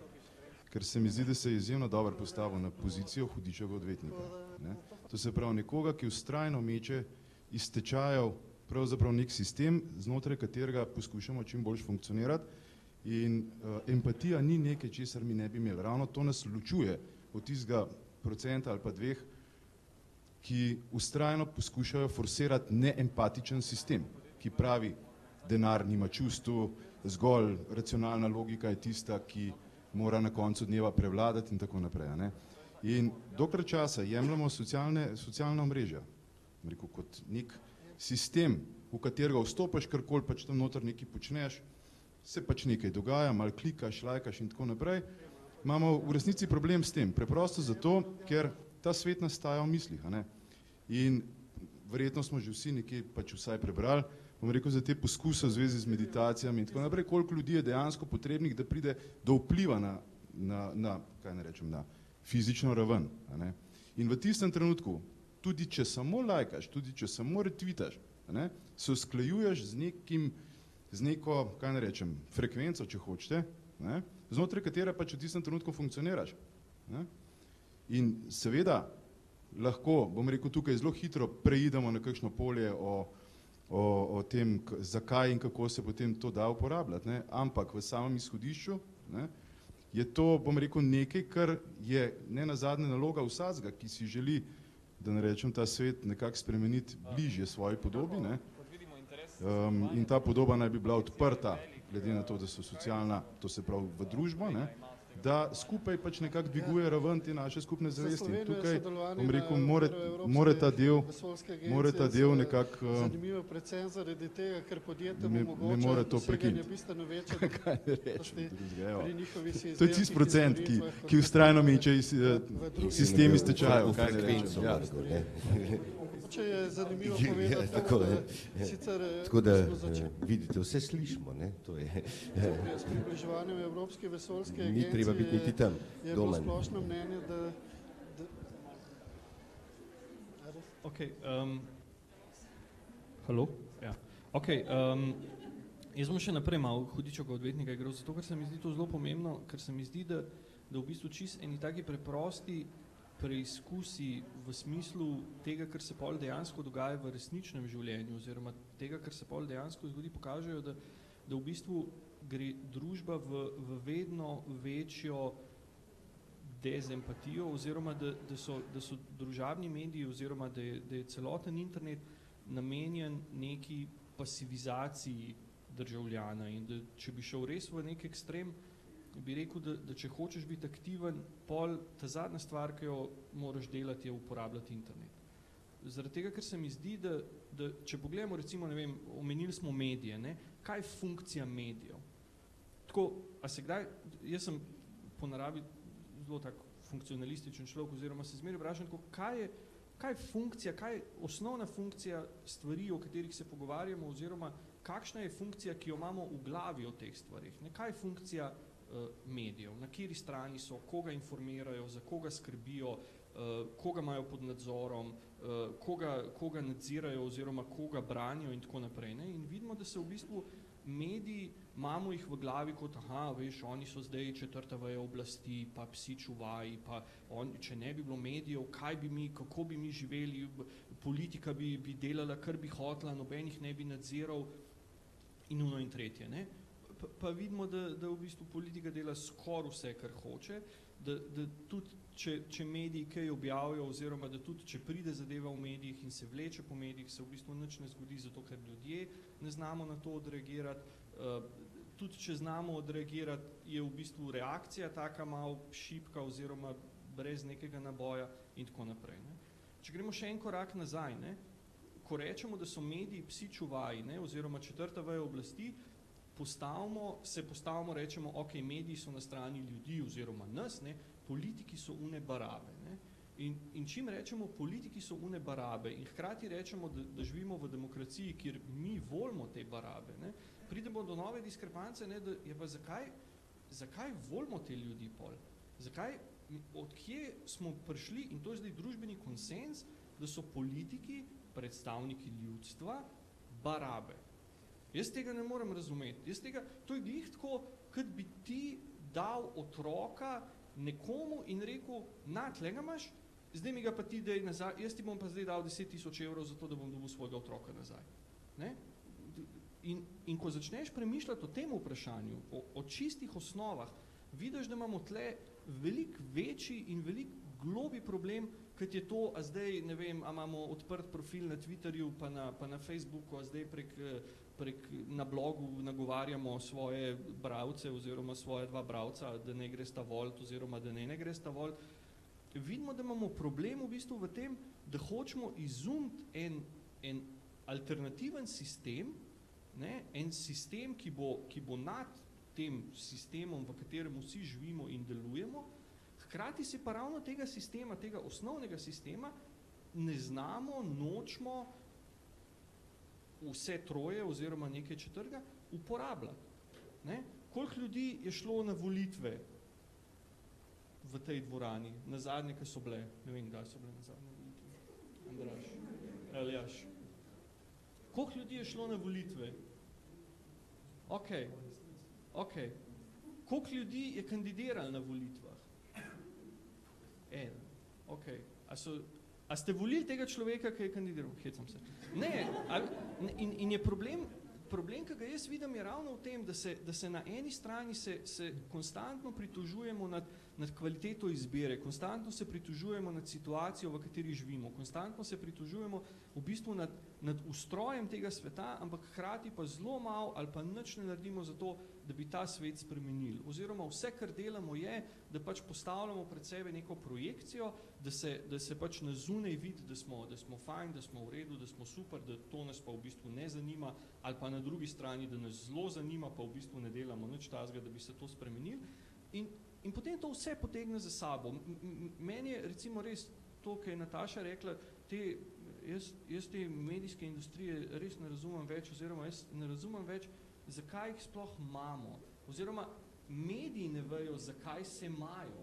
S6: ker se mi zdi, da se je izjemno dobro postavil na pozicijo hudičevega odvetnika. Ne? To se pravi nekoga, ki vztrajno meče iz tečajev pravzaprav nek sistem, znotraj katerega poskušamo čim bolj funkcionirati. In empatija ni nekaj, česar mi ne bi imeli. Ravno to nas ločuje od tistega procenta ali pa dveh, ki vztrajno poskušajo forsirati neempatičen sistem, ki pravi, denar nima čustev, zgolj racionalna logika je tista, ki mora na koncu dneva prevladati in tako naprej. Ne? In dokler časa jemljamo socialna omrežja, rekel, kot nek sistem, v katerega vstopaš, karkoli pač tam noter nekaj počneš, se pač nekaj dogaja, malo klikaš, lajkaš in tako naprej, imamo v resnici problem s tem. Preprosto zato, ker ta svet nastaja v mislih. A ne? In verjetno smo že vsi nekaj pač vsaj prebrali, bom rekel, za te poskuse v zvezi z meditacijami in tako naprej, koliko ljudi je dejansko potrebnih, da pride do vpliva na kaj ne rečem, na fizično raven. A ne? In v tistem trenutku, tudi če samo lajkaš, tudi če samo retvitaš, ne, se usklajuješ z neko, kaj ne rečem, frekvenco, če hočete, ne, znotraj katere pač v tistem trenutku funkcioniraš. Ne. In seveda lahko, bom rekel, tukaj zelo hitro preidemo na kakšno polje o tem, zakaj in kako se potem to da uporabljati, ne, ampak v samem izhodišču, ne, je to, bom rekel, nekaj, kar je ne nazadnje naloga vsakega, ki si želi, da ne rečem, ta svet nekako spremeniti bližje svoji podobi, ne? In ta podoba naj bi bila odprta, glede na to, da so socialna, to se pravi v družbo, ne? Da skupaj pač nekako dviguje raven te naše skupne zavesti. In tukaj, bom rekel, more ta del nekako...
S8: Zanimivo predvsem zaradi tega, ker podjetjem
S6: omogoča
S8: doseganje bistveno večje
S6: To je tisti procent, ki vztrajno meče sistem iz tečajev.
S8: Če je zanimivo povedati,
S2: tako da vidite, vse slišimo, ne, to je.
S8: S približevanjem Evropske vesoljske agencije
S2: ni treba biti niti tam,
S8: je bilo splošno mnenje, da...
S7: Ok, halo? Ja. Ok, jaz bom še naprej malo hudičega odvetnika igral, zato ker se mi zdi to zelo pomembno, ker se mi zdi, da v bistvu čist eni taki preprosti preizkusi v smislu tega, kar se pol dejansko dogaja v resničnem življenju oziroma tega, kar se pol dejansko zgodi, pokažejo, da v bistvu gre družba v vedno večjo dezempatijo oziroma da so družabni mediji oziroma da je celoten internet namenjen neki pasivizaciji državljana in da če bi šel res v nek ekstrem, bi rekel, da če hočeš biti aktiven, pol ta zadnja stvar, ki jo moraš delati, je uporabljati internet. Zaradi tega, ker se mi zdi, da če pogledamo, recimo, ne vem, omenili smo medije, ne, kaj je funkcija medijev? Tako, a se kdaj, jaz sem po naravi zelo tak funkcionalističen človek, oziroma se zmeraj vprašam, kaj je funkcija, kaj je osnovna funkcija stvari, o katerih se pogovarjamo, oziroma kakšna je funkcija, ki jo imamo v glavi o teh stvarih, ne, kaj je funkcija medijev, na kateri strani so, koga informirajo, za koga skrbijo, koga imajo pod nadzorom, koga nadzirajo oziroma koga branijo in tako naprej. Ne? In vidimo, da se v bistvu mediji, imamo jih v glavi kot, veš, oni so zdaj četrta veja oblasti, pa psi čuvaji, pa če ne bi bilo medijev, kako bi mi živeli, politika bi delala, kar bi hotela, nobenih ne bi nadziral in uno in tretje. Ne? Pa vidimo, da v bistvu politika dela skoraj vse, kar hoče, da tudi, če mediji kaj objavijo, oziroma da tudi, če pride zadeva v medijih in se vleče po medijih, se v bistvu nič ne zgodi, zato ker ljudje ne znamo na to odreagirati. Tudi, če znamo odreagirati, je v bistvu reakcija taka malo šibka oziroma brez nekega naboja in tako naprej. Ne. Če gremo še en korak nazaj, ne, ko rečemo, da so mediji psi čuvaji, ne, oziroma četrta veja oblasti, postavimo, rečemo, ok, mediji so na strani ljudi oziroma nas, ne, politiki so une barabe. Ne. In čim rečemo, politiki so une barabe in hkrati rečemo, da živimo v demokraciji, kjer mi volimo te barabe, ne, pridemo do nove diskrepance, ne, da je pa zakaj volimo te ljudi pol? Zakaj, odkje smo prišli, in to je zdaj družbeni konsens, da so politiki, predstavniki ljudstva, barabe. Jaz tega ne morem razumeti. To je glih tako, kot bi ti dal otroka nekomu in rekel, tlega imaš, zdaj mi ga pa ti daj nazaj, jaz ti bom pa zdaj dal 10,000 evrov za to, da bom dobil svojega otroka nazaj. Ne? In ko začneš premišljati o tem vprašanju, o čistih osnovah, vidiš, da imamo tle veliko večji in veliko globi problem, kot je to, a zdaj, ne vem, a imamo odprt profil na Twitterju pa na Facebooku, a zdaj prek na blogu nagovarjamo svoje bralce oziroma svoje dva bralca, da ne gresta volit oziroma da ne gresta volit. Vidimo, da imamo problem v bistvu v tem, da hočemo izumiti en alternativen sistem, ne, en sistem, ki bo nad tem sistemom, v katerem vsi živimo in delujemo, hkrati si pa ravno tega sistema, tega osnovnega sistema, ne znamo, nočemo vse troje oziroma nekaj četrga uporabljati. Ne? Koliko ljudi je šlo na volitve v tej dvorani, na zadnje, ki so bile, ne vem, kdaj so bile na zadnje volitve, Andraž, Aljaž. Koliko ljudi je šlo na volitve? Ok. Koliko ljudi je kandidiralo na volitvah? Ok. A ste volili tega človeka, ki je kandidiral? Hecam se. Ne, in je problem, ki ga jaz vidim, je ravno v tem, da se na eni strani se konstantno pritožujemo nad kvaliteto izbire, konstantno se pritožujemo nad situacijo, v kateri živimo, konstantno se pritožujemo v bistvu nad ustrojem tega sveta, ampak hkrati pa zelo malo ali pa nič ne naredimo za to, da bi ta svet spremenili. Oziroma vse, kar delamo je, da pač postavljamo pred sebe neko projekcijo, da se pač na zunaj vidi, da smo fajn, da smo v redu, da smo super, da to nas pa v bistvu ne zanima, ali pa na drugi strani, da nas zelo zanima, pa v bistvu ne delamo nič tazga, da bi se to spremenili. In potem to vse potegne za sabo. Meni je recimo res to, kar je Nataša rekla, jaz te medijske industrije res ne razumem več, oziroma jaz ne razumem več, zakaj jih sploh imamo. Oziroma mediji ne vejo, zakaj se imajo.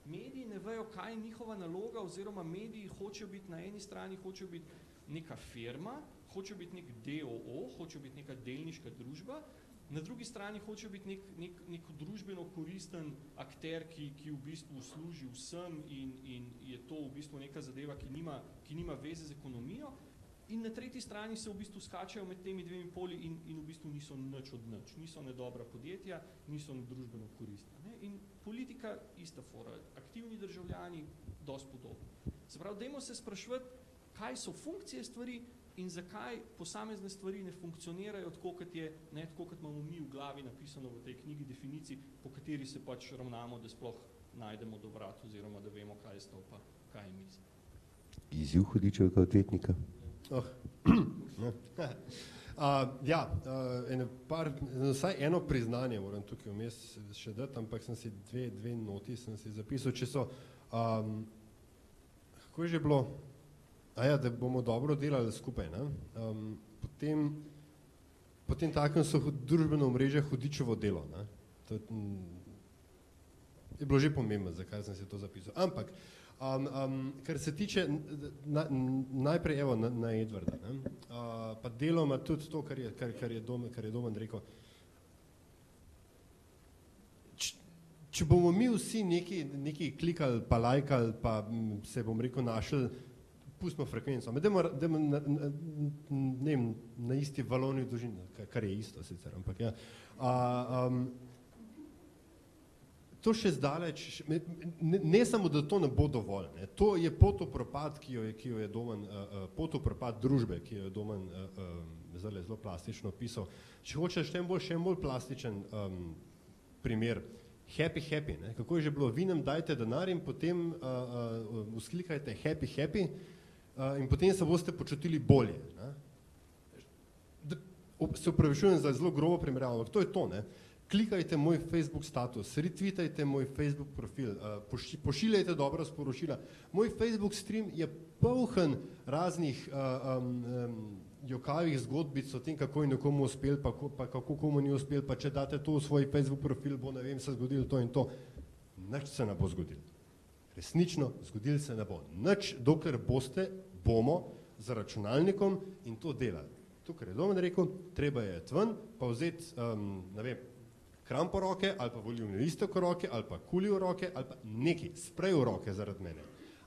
S7: Mediji ne vejo, kaj je njihova naloga, oziroma mediji hočejo biti na eni strani, hočejo biti neka firma, hočejo biti nek DOO, hočejo biti neka delniška družba, na drugi strani hočejo biti nek družbeno koristen akter, ki v bistvu služi vsem in je to v bistvu neka zadeva, ki nima veze z ekonomijo, in na tretji strani se v bistvu skačajo med temi dvemi poli in v bistvu niso nič od nič. Niso ne dobra podjetja, niso ne družbeno koristna. Ne? In politika ista fora. Aktivni državljani, dosti podobno. Se pravi, dajmo se spraševati, kaj so funkcije stvari in zakaj posamezne stvari ne funkcionirajo tako, kot imamo mi v glavi napisano v tej knjigi definiciji, po kateri se pač ravnamo, da sploh najdemo do vrat oziroma da vemo, kaj je to pa kaj je misli.
S2: Izziv Hudičevega odvetnika.
S4: Vsaj eno priznanje moram tukaj vmes še dati, ampak sem si dve noti sem si zapisal, če so, kako je že bilo, da bomo dobro delali skupaj, ne? Potem takem so družbeno omrežje Hudičevo delo, ne? To je bilo že pomembno, zakaj sem si to zapisal. Ampak, kar se tiče najprej evo na Edvarda, ne? Pa deloma tudi to, kar je Domen rekel. Če bomo mi vsi neki klikali pa lajkali, pa se bom rekel našli, pustimo frekvenco, dajmo na isti valovni dolžini, kar je isto sicer, ampak ja. To še zdaleč, ne samo, da to ne bo dovolj, ne. To je potopropad, ki jo je Domen, potopropad družbe, ki jo je Domen zelo plastično opisal. Če hočeš še en bolj plastičen primer, happy, ne. Kako je že bilo, vi nam dajte denar in potem vzklikajte happy, in potem se boste počutili bolje. Ne? Se upravičujem za zelo grobo primerjavo, ampak to je to, ne. Klikajte moj Facebook status, retweetajte moj Facebook profil, pošiljajte dobra sporočila. Moj Facebook stream je poln raznih jokavih zgodbic o tem, kako je nekomu uspel, pa kako komu ni uspel, pa če date to v svoj Facebook profil, bo ne vem, se zgodilo to in to. Nič se ne bo zgodilo. Resnično, zgodilo se ne bo. Nič, dokler bomo z računalnikom in to delali. Tukaj je Domen rekel, treba je ven, pa vzeti, ne vem, kram po roke, ali pa volilni listek v roke, ali pa kuli v roke, ali pa neki, sprej v roke zaradi mene.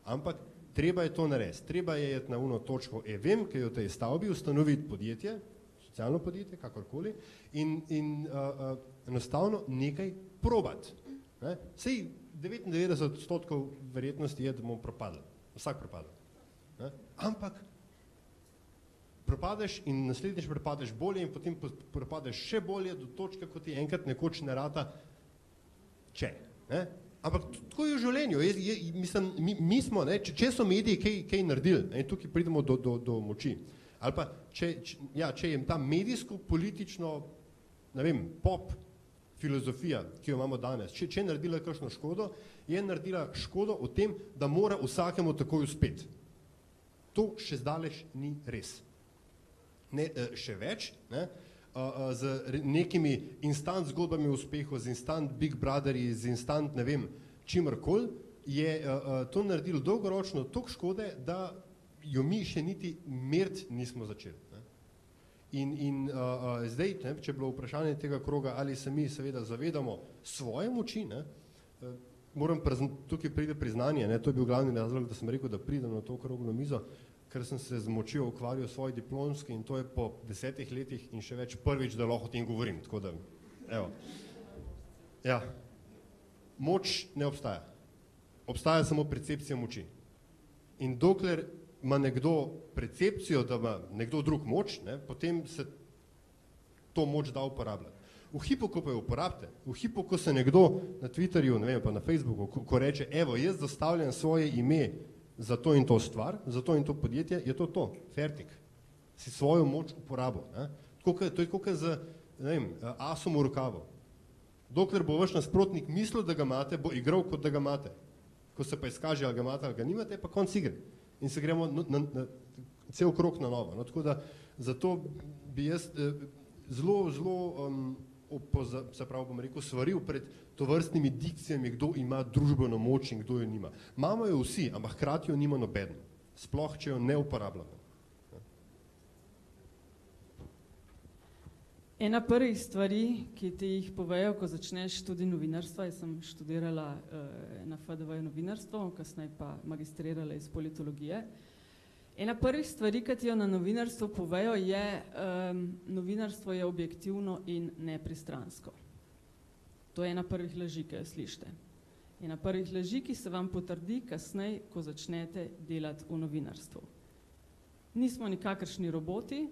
S4: Ampak treba je to narediti. Treba je iti na uno točko EVM, ki je v tej stavbi, ustanoviti podjetje, socialno podjetje, kakorkoli, in enostavno nekaj probati. Sej 99% verjetnosti je, da bomo propadli. Vsak propadel. Ne? Ampak propadeš in naslednjič propadeš bolje in potem propadeš še bolje do točke, kot ti enkrat nekoč ne rata, če. Ne? Ampak tako je v življenju. Mislim, mi smo, ne, če so mediji kaj naredili, ne, in tukaj pridemo do moči. Ali pa, če je ta medijsko-politično, ne vem, pop filozofija, ki jo imamo danes, če je naredila kakšno škodo, je naredila škodo o tem, da mora vsakemu takoj uspeti. To še zdaleč ni res. Ne, še več, ne, z nekimi instant zgodbami o uspehu, z instant Big Brotherji, z instant, ne vem, čimrkoli, je to naredilo dolgoročno toliko škode, da jo mi še niti meriti nismo začeli. Ne. In zdaj, ne, če je bilo vprašanje tega kroga, ali se mi seveda zavedamo svoje moči, ne, moram tukaj pride priznanje, ne, to je bil glavni razlog, da sem rekel, da pridem na to okroglo mizo, ker sem se z močjo ukvarjal svoj diplomski in to je po 10 letih in še več prvič, da lahko o tem govorim. Tako da, evo. Ja. Moč ne obstaja. Obstaja samo percepcija moči. In dokler ima nekdo percepcijo, da ima nekdo drug moč, ne, potem se to moč da uporabljati. V hipu, ko pa jo uporabite, v hipu, ko se nekdo na Twitterju, ne vem, pa na Facebooku, ko reče, evo, jaz zastavljam svoje ime za to in to stvar, za to in to podjetje, je to, fertik. Si svojo moč uporabil. Ne? To je tako, kot z, ne vem, asom v rokavu. Dokler bo vaš nasprotnik mislil, da ga imate, bo igral, kot da ga imate. Ko se pa izkaže, ali ga imate, ali ga nimate, pa konc igre. In se gremo na cel krog na novo. No, tako da, zato bi jaz zelo se pravi, bom rekel, svaril pred tovrstnimi dikcijami, kdo ima družbeno moč in kdo jo nima. Imamo jo vsi, ampak hkrati jo nima nobeden. Sploh, če jo ne uporabljamo.
S3: Ena prvih stvari, ki ti jih povejo, ko začneš študij novinarstva, jaz sem študirala na FDV novinarstvo, kasneje pa magistrirala iz politologije. Ena prvih stvari, ki ti jo na novinarstvu povejo, je novinarstvo je objektivno in nepristransko. To je ena prvih laži, ki jo slišite. Ena prvih laži, ki se vam potrdi kasneje, ko začnete delati v novinarstvu. Nismo nikakršni roboti,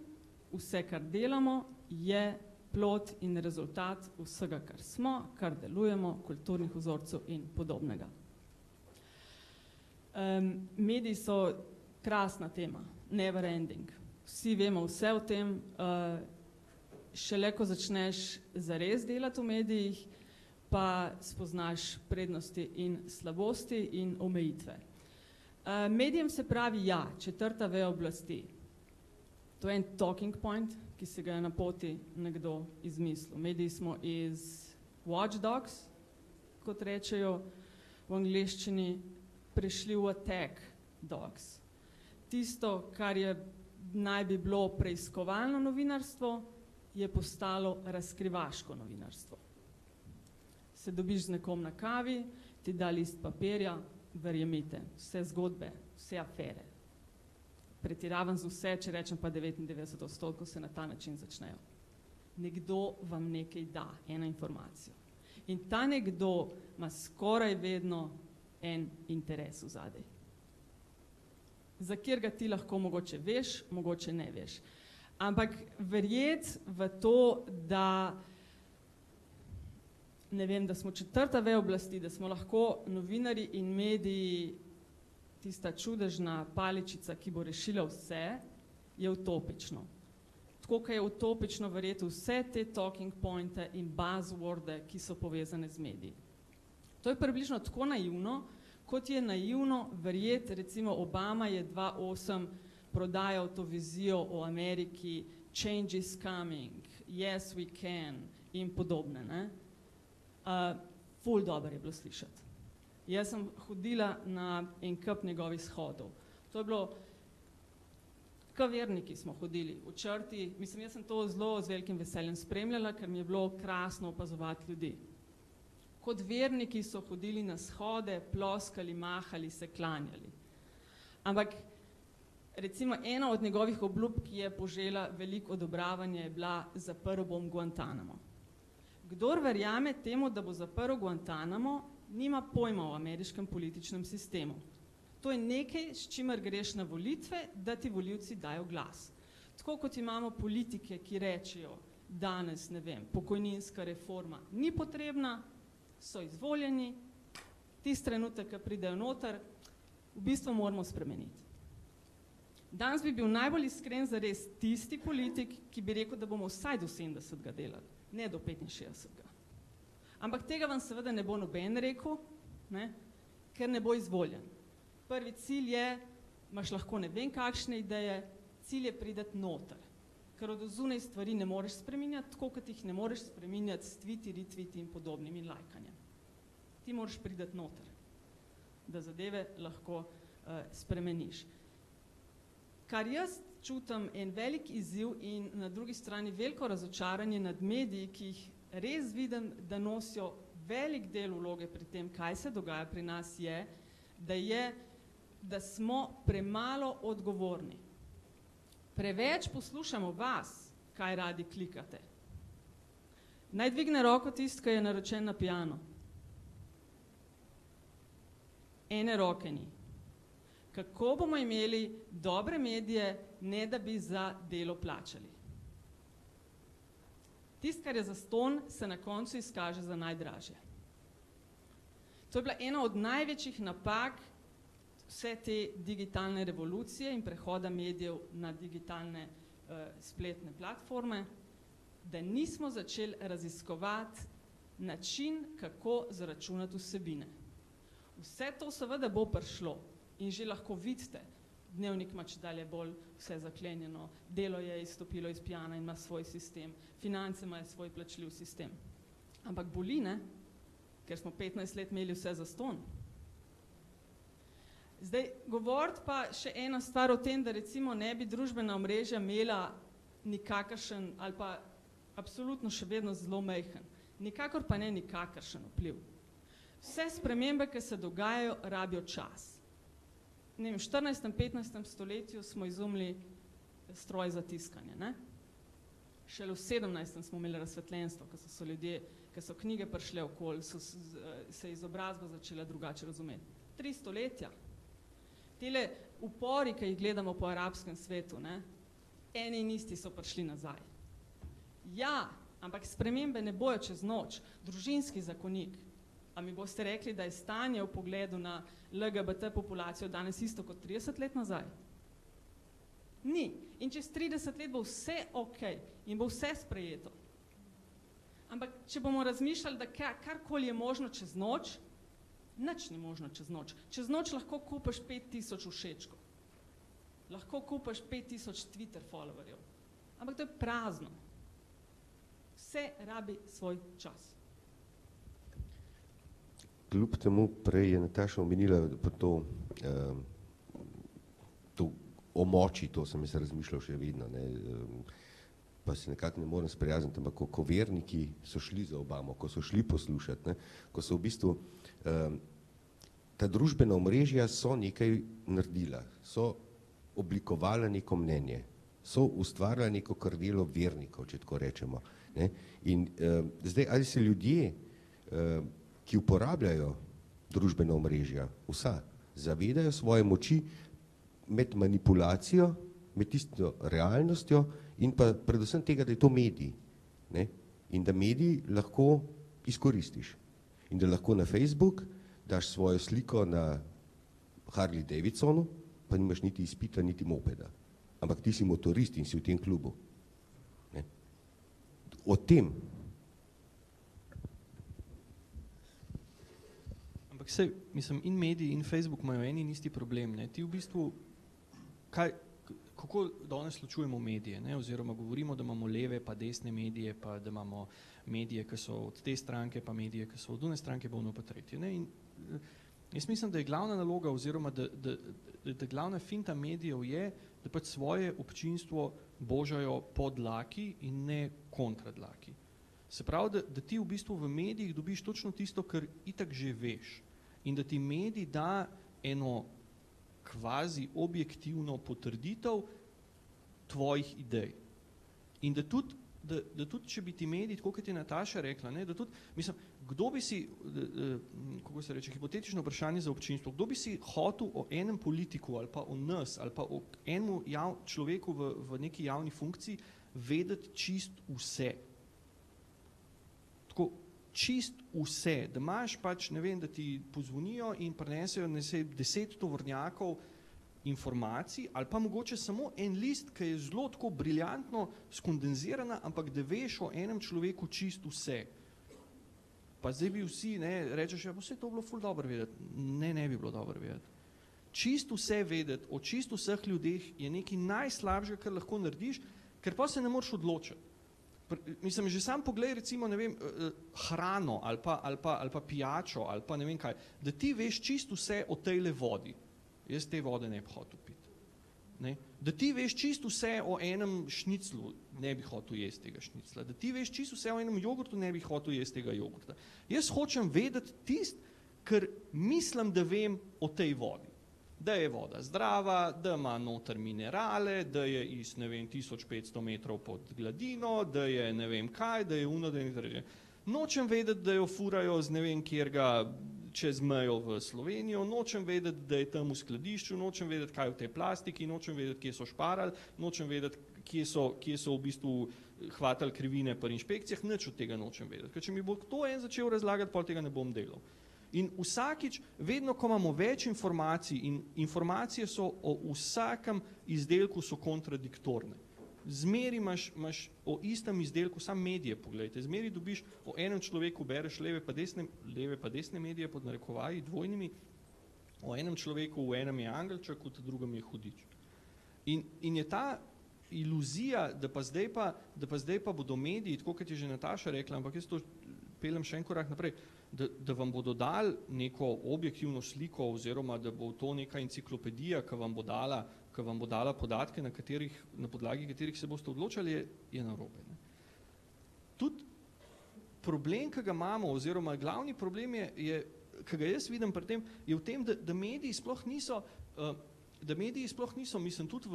S3: vse, kar delamo, je plod in rezultat vsega, kar smo, kar delujemo, kulturnih vzorcev in podobnega. Mediji so krasna tema, never ending. Vsi vemo vse o tem, šele ko začneš zares delati v medijih, pa spoznaš prednosti in slabosti in omejitve. Medijem se pravi ja, četrta veja oblasti. To je en talking point, ki se ga je na poti nekdo izmislil. Mediji smo iz watchdogs, kot rečejo v angleščini, prešli v attack dogs. Tisto, kar je naj bi bilo preiskovalno novinarstvo, je postalo razkrivaško novinarstvo. Se dobiš z nekom na kavi, ti da list papirja, verjemite, vse zgodbe, vse afere. Pretiravam z vse, če rečem pa 99% se na ta način začnejo. Nekdo vam nekaj da, ena informacija. In ta nekdo ima skoraj vedno en interes v zadej. Za kjer ga ti lahko mogoče veš, mogoče ne veš. Ampak verjeti v to, da ne vem, da smo četrta veja oblasti, da smo lahko novinarji in mediji tista čudežna paličica, ki bo rešila vse, je utopično. Tako, kot je utopično verjeti vse te talking pointe in buzzworde, ki so povezane z mediji. To je približno tako naivno, kot je naivno verjeti, recimo Obama je 2008 prodajal to vizijo o Ameriki, change is coming, yes we can in podobne. Ne? Ful dobro je bilo slišati. Jaz sem hodila na en kup njegovih shodov. To je bilo, kot verniki smo hodili v črti, mislim, jaz sem to zelo z velikim veseljem spremljala, ker mi je bilo krasno opazovati ljudi. Kot verniki so hodili na shode, ploskali, mahali, se klanjali. Ampak recimo ena od njegovih obljub, ki je požela veliko odobravanje, je bila zaprl bom Guantanamo. Kdor verjame temu, da bo zaprl Guantanamo, nima pojma o ameriškem političnem sistemu. To je nekaj, s čimer greš na volitve, da ti volivci dajo glas. Tako kot imamo politike, ki rečejo danes, ne vem, pokojninska reforma ni potrebna, so izvoljeni, tisti trenutek, ki pridejo noter, v bistvu moramo spremeniti. Danes bi bil najbolj iskren zares tisti politik, ki bi rekel, da bomo vsaj do 70 delali, ne do 65. Ampak tega vam seveda ne bo noben rekel, ne, ker ne bo izvoljen. Prvi cilj je, imaš lahko ne vem kakšne ideje, cilj je prideti noter, ker od zunaj stvari ne moreš spreminjati, tako kot jih ne moreš spreminjati s tweeti, retweeti in podobnim in lajkanjem. Ti moraš prideti noter, da zadeve lahko spremeniš. Kar jaz čutim en velik izziv in na drugi strani veliko razočaranje nad mediji, ki jih res vidim, da nosijo velik del vloge pri tem, kaj se dogaja pri nas, da smo premalo odgovorni. Preveč poslušamo vas, kaj radi klikate. Naj dvigne roko tisti, ki je naročen na piano. Ene roke ni. Kako bomo imeli dobre medije, ne da bi za delo plačali? Tisto, kar je zastonj, se na koncu izkaže za najdražje. To je bila ena od največjih napak vse te digitalne revolucije in prehoda medijev na digitalne spletne platforme, da nismo začeli raziskovati način, kako zaračunati vsebine. Vse to seveda bo prišlo in že lahko vidite, Dnevnik ima čedalje bolj vse zaklenjeno, Delo je izstopilo iz pijana in ima svoj sistem, Finance imajo svoj plačljiv sistem. Ampak boli, ne? Ker smo 15 let imeli vse zastonj. Zdaj, govoriti pa še ena stvar o tem, da recimo ne bi družbena omrežja imela nikakršen ali pa absolutno še vedno zelo majhen, nikakor pa ne nikakršen vpliv. Vse spremembe, ki se dogajajo, rabijo čas. Ne vem, v 14. in 15. stoletju smo izumili stroj za tiskanje, ne? Šele v 17. smo imeli razsvetljenstvo, ko so knjige prišle okoli, se je izobrazba začela drugače razumeti. 3 stoletja. Tele upori, ki jih gledamo po arabskem svetu, ne? Eni in isti so prišli nazaj. Ja, ampak spremembe ne bojo čez noč. Družinski zakonik. A mi boste rekli, da je stanje v pogledu na LGBT populacijo danes isto kot 30 let nazaj? Ni. In čez 30 let bo vse ok in bo vse sprejeto. Ampak če bomo razmišljali, da karkoli je možno čez noč, nič ni možno čez noč. Čez noč lahko kupiš 5000 všečkov. Lahko kupiš 5000 Twitter followerjev. Ampak to je prazno. Vse rabi svoj čas.
S2: Kljub temu, prej je Nataša omenila to o moči, to sem jaz razmišljal še vedno, ne, pa se nekako ne morem sprijazniti, ampak ko verniki so šli za Obamo, ko so šli poslušati, ne, ko so v bistvu ta družbena omrežja so nekaj naredila, so oblikovala neko mnenje, so ustvarjala neko krvelo vernikov, če tako rečemo, ne, in zdaj, ali se ljudje, ki uporabljajo družbena omrežja, vsa, zavedajo svoje moči med manipulacijo, med tisto realnostjo in pa predvsem tega, da je to medij, ne? In da medij lahko izkoristiš. In da lahko na Facebook daš svojo sliko na Harley Davidsonu, pa nimaš niti izpita, niti mopeda. Ampak ti si motorist in si v tem klubu. Ne? O tem.
S7: Ampak sej, mislim, in mediji in Facebook imajo en in isti problem, ne? Ti v bistvu, kako danes ločujemo medije, ne? Oziroma govorimo, da imamo leve pa desne medije, pa da imamo medije, ki so od te stranke, pa medije, ki so od one stranke, pa ono pa tretje, ne? In jaz mislim, da je glavna naloga oziroma da glavna finta medijev je, da pač svoje občinstvo božajo pod dlaki in ne kontra dlaki. Se pravi, da ti v bistvu v medijih dobiš točno tisto, kar itak že veš. In da ti medij da eno kvazi objektivno potrditev tvojih idej. In da tudi, če bi ti medij, tako kot je Nataša rekla, ne, da tudi, mislim, kdo bi si, kako se reče, hipotetično vprašanje za občinstvo, kdo bi si hotel o enem politiku ali pa o nas ali pa o enemu človeku v neki javni funkciji vedeti čist vse. Tako, čist vse, da imaš pač, ne vem, da ti pozvonijo in prinesejo 10 tovornjakov informacij, ali pa mogoče samo en list, ki je zelo tako briljantno skondenzirana, ampak da veš o enem človeku čist vse. Pa zdaj bi vsi, rečeš, ja, vse to bilo ful dobro vedeti. Ne bi bilo dobro vedeti. Čist vse vedeti, o čist vseh ljudeh je nekaj najslabšega, kar lahko narediš, ker pa se ne moreš odločiti. Mislim, že sam poglej, recimo, ne vem, hrano ali pa pijačo ali pa ne vem kaj, da ti veš čist vse o tejle vodi. Jaz te vode ne bi hotel piti. Ne? Da ti veš čist vse o enem šniclu, ne bi hotel jesti tega šnicla. Da ti veš čist vse o enem jogurtu, ne bi hotel jesti tega jogurta. Jaz hočem vedeti tist, ker mislim, da vem o tej vodi. Da je voda zdrava, da ima noter minerale, da je iz, ne vem, 1500 metrov pod gladino, da je ne vem kaj, da je da je nekaj. Nočem vedeti, da jo furajo z ne vem kjerga čez mejo v Slovenijo, nočem vedeti, da je tam v skladišču, nočem vedeti, kaj je v tej plastiki, nočem vedeti, kje so šparali, nočem vedeti, kje so v bistvu hvatali krivine pri inšpekcijah, nič od tega nočem vedeti. Ker če mi bo to en začel razlagati, pol tega ne bom delal. In vsakič, vedno, ko imamo več informacij in informacije so o vsakem izdelku so kontradiktorne. Zmeri imaš o istem izdelku, sam medije pogledajte, zmeri dobiš o enem človeku, bereš leve pa desne medije pod narekovaji dvojnimi, o enem človeku, v enem je angelček, v drugem je hudič. In je ta iluzija, da pa zdaj pa bodo mediji, tako kot je že Nataša rekla, ampak jaz to pelem še en korak naprej, da vam bodo dali neko objektivno sliko oziroma da bo to neka enciklopedija, ki vam bo dala podatke, na podlagi katerih se boste odločali, je narobe. Tudi problem, ki ga imamo, oziroma glavni problem je, ki ga jaz vidim pri tem, je v tem, da mediji sploh niso, mislim, tudi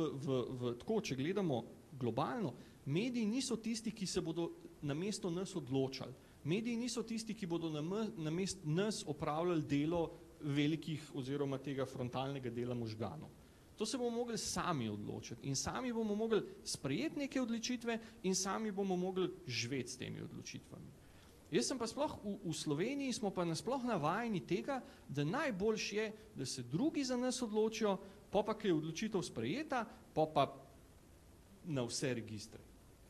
S7: tako, če gledamo globalno, mediji niso tisti, ki se bodo namesto nas odločali. Mediji niso tisti, ki bodo namesto nas opravljali delo velikih oziroma tega frontalnega dela možganov. To se bomo mogli sami odločiti in sami bomo mogli sprejeti neke odločitve in sami bomo mogli živeti s temi odločitvami. Jaz sem pa sploh v Sloveniji smo pa nasploh navajeni tega, da najboljš je, da se drugi za nas odločijo, pa ki je odločitev sprejeta, pa na vse registre.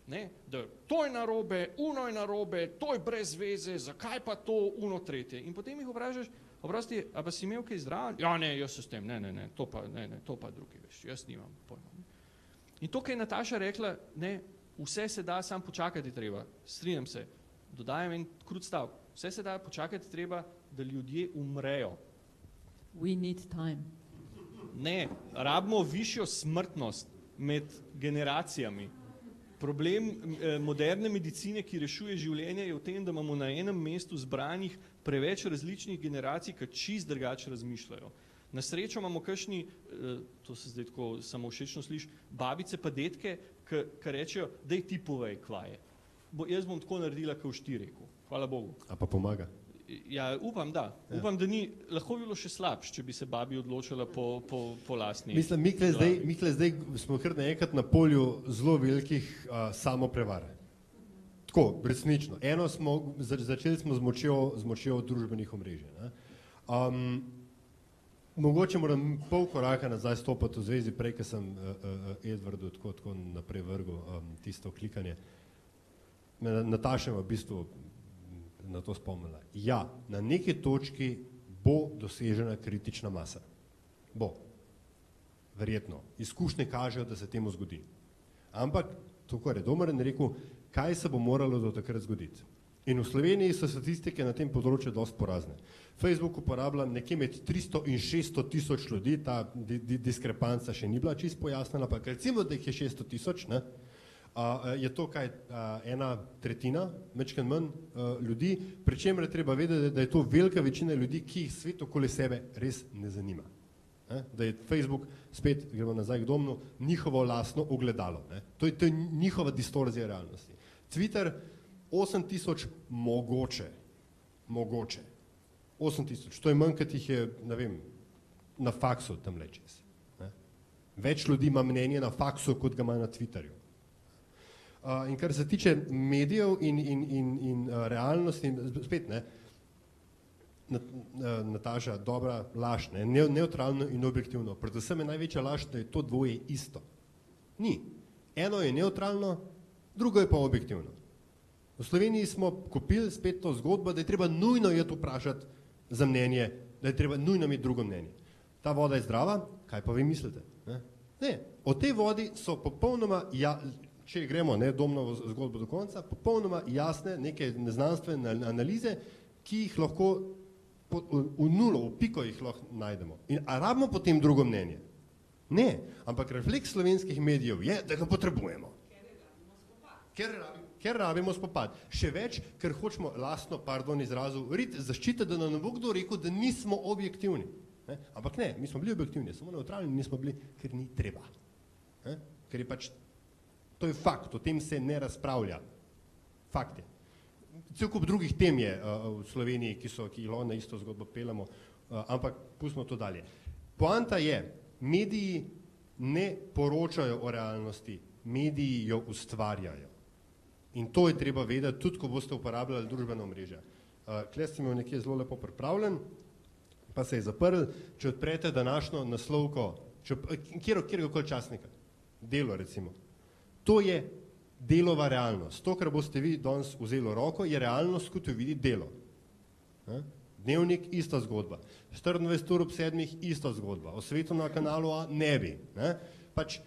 S7: Ne, da to je narobe, uno je narobe, to je brez veze, zakaj pa to, uno tretje. In potem jih vprašaš, oprosti, a pa si imel kaj zdraven? Ja, ne, jaz se s tem, to pa drugi veš, jaz nimam pojma. In to, kaj je Nataša rekla, ne, vse se da, samo počakati treba, strinjam se, dodajam en krut stavek, vse se da, počakati treba, da ljudje umrejo.
S9: We need time.
S7: Ne, rabimo višjo smrtnost med generacijami. Problem moderne medicine, ki rešuje življenje, je v tem, da imamo na enem mestu zbranih preveč različnih generacij, ki čist drugače razmišljajo. Na srečo imamo kakšni, to se zdaj tako samo všečno sliši, babice pa detke, ki rečejo, daj ti povej, kva je. Jaz bom tako naredila, kot boš ti rekel. Hvala Bogu.
S4: A pa pomaga?
S7: Ja, upam, da. Ja. Upam, da ni, lahko bi bilo še slabš, če bi se babi odločila po lastni.
S4: Mislim, Mikle zdaj smo kar naenkrat na polju zelo velikih samoprevar. Tako, resnično. Eno začeli smo z močjo družbenih omrežij. Mogoče moram pol koraka nazaj stopati v zvezi, prej, ker sem Edvardu tako naprej vrgel tisto klikanje. Nataša v bistvu na to spomnila. Ja, na neki točki bo dosežena kritična masa. Bo. Verjetno. Izkušnje kažejo, da se temu zgodi. Ampak, tako je Domaren rekel, kaj se bo moralo do takrat zgoditi. In v Sloveniji so statistike na tem področju dosti porazne. Facebook uporablja nekje med 300 in 600 tisoč ljudi, ta diskrepanca še ni bila čisto pojasnjena, pa recimo, da jih je 600 tisoč, ne? Je to kaj, 1/3, mečken manj ljudi, pri čemer je treba vedeti, da je to velika večina ljudi, ki jih svet okoli sebe res ne zanima. Da je Facebook, spet gremo nazaj k Domnu, njihovo lastno ogledalo. To je njihova distorzija realnosti. Twitter 8000 mogoče, Mogoče. 8000, to je manj, kot jih je, ne vem, na faksu tam čez. Več ljudi ima mnenje na faksu, kot ga ima na Twitterju. In kar se tiče medijev in realnosti, spet ne, Nataša, dobra laž, ne, neutralno in objektivno. Predvsem je največja laž, da je to dvoje isto. Ni. Eno je neutralno, drugo je pa objektivno. V Sloveniji smo kupili spet to zgodbo, da je treba nujno iti vprašati za mnenje, da je treba nujno imeti drugo mnenje. Ta voda je zdrava, kaj pa vi mislite? Ne, o tej vodi so popolnoma, če gremo domno zgodbo do konca, popolnoma jasne neke neznanstvene analize, ki jih lahko v nulo, v piko jih lahko najdemo. In a rabimo potem drugo mnenje? Ne, ampak refleks slovenskih medijev je, da ga potrebujemo. Ker rabimo spopad. Še več, ker hočemo lastno, izrazu, zaščititi, da nam ne bo kdo rekel, da nismo objektivni. Ampak ne, mi smo bili objektivni, samo neutralni nismo bili, ker ni treba. Ker je pač, to je fakt, o tem se ne razpravlja. Fakt je. Cel kup drugih tem je v Sloveniji, ki jih na isto zgodbo peljamo, ampak pustimo to dalje. Poanta je, mediji ne poročajo o realnosti, mediji jo ustvarjajo. In to je treba vedeti, tudi ko boste uporabljali družbeno omrežje. Tule sem imel nekje zelo lepo pripravljen, pa se je zaprl, če odprete današnjo naslovko, kjerkoli časnika, Delo recimo, to je Delova realnost. To, kar boste vi danes vzeli v roko, je realnost, kot jo vidi Delo. Dnevnik, ista zgodba. 24 ur ob 7, ista zgodba. O svetu na kanalu A ne bi. Pač,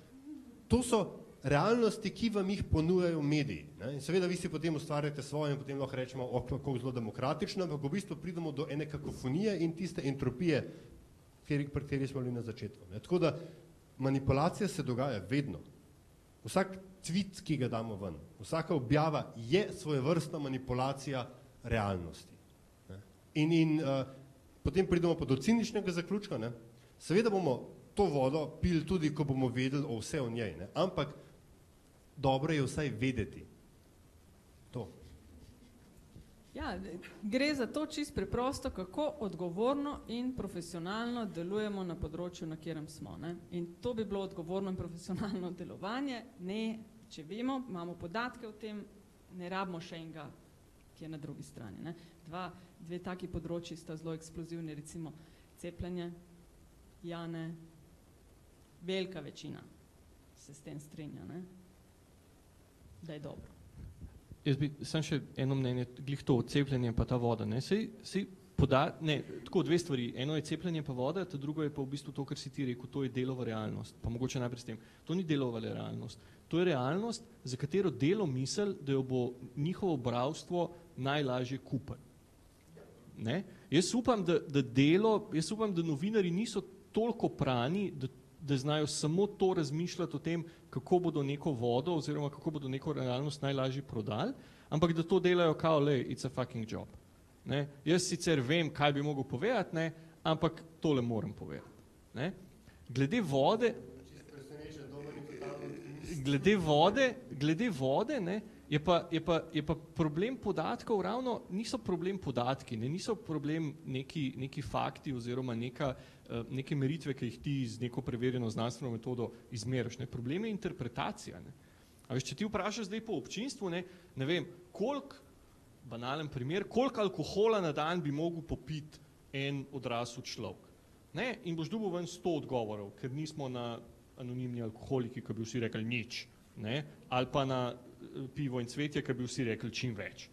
S4: to so realnosti, ki vam jih ponujajo mediji. In seveda vi si potem ustvarjate svoje in potem lahko rečemo, kako zelo demokratično, ampak v bistvu pridemo do ene kakofonije in tiste entropije, pri kateri smo bili na začetku. Tako da manipulacija se dogaja vedno. Vsak tweet, ki ga damo ven, vsaka objava je svojevrstna manipulacija realnosti. In potem pridemo pa do ciničnega zaključka, seveda bomo to vodo pili tudi, ko bomo vedeli o vse o njej, ampak dobro je vsaj vedeti. To.
S3: Ja, gre za to čisto preprosto, kako odgovorno in profesionalno delujemo na področju, na katerem smo. In to bi bilo odgovorno in profesionalno delovanje. Ne, če vemo, imamo podatke o tem, ne rabimo še enega, ki je na drugi strani. Dve taki področji sta zelo eksplozivni, recimo cepljenje, Jane, velika večina se s tem strinja, da je dobro.
S7: Jaz bi sam še eno mnenje, glih to, cepljenje pa ta voda. Tako dve stvari, eno je cepljenje pa voda, ta drugo je pa v bistvu to, kar si ti rekel, to je Delova realnost. Pa mogoče najprej s tem, to ni Delova realnost, to je realnost, za katero Delo misli, da jo bo njihovo bralstvo najlažje kupiti. Jaz upam, da novinarji niso toliko prani, da znajo samo to razmišljati o tem, kako bodo neko vodo oziroma kako bodo neko realnost najlažje prodali, ampak da to delajo kao, it's a fucking job. Jaz sicer vem, kaj bi mogel povedati, ampak tole moram povedati. Glede vode, je pa problem podatkov ravno, niso problem podatki, niso problem neki fakti oziroma neke meritve, ki jih ti z neko preverjeno znanstveno metodo izmeriš. Problem je interpretacija. A veš, če ti vprašaš zdaj po občinstvu, ne vem, banalen primer, koliko alkohola na dan bi mogel popiti en odrasel človek. In boš dobil ven 100 odgovorov, ker nismo na anonimni alkoholiki, ki bi vsi rekli nič, ali pa na pivo in cvetje, ki bi vsi rekli čim več.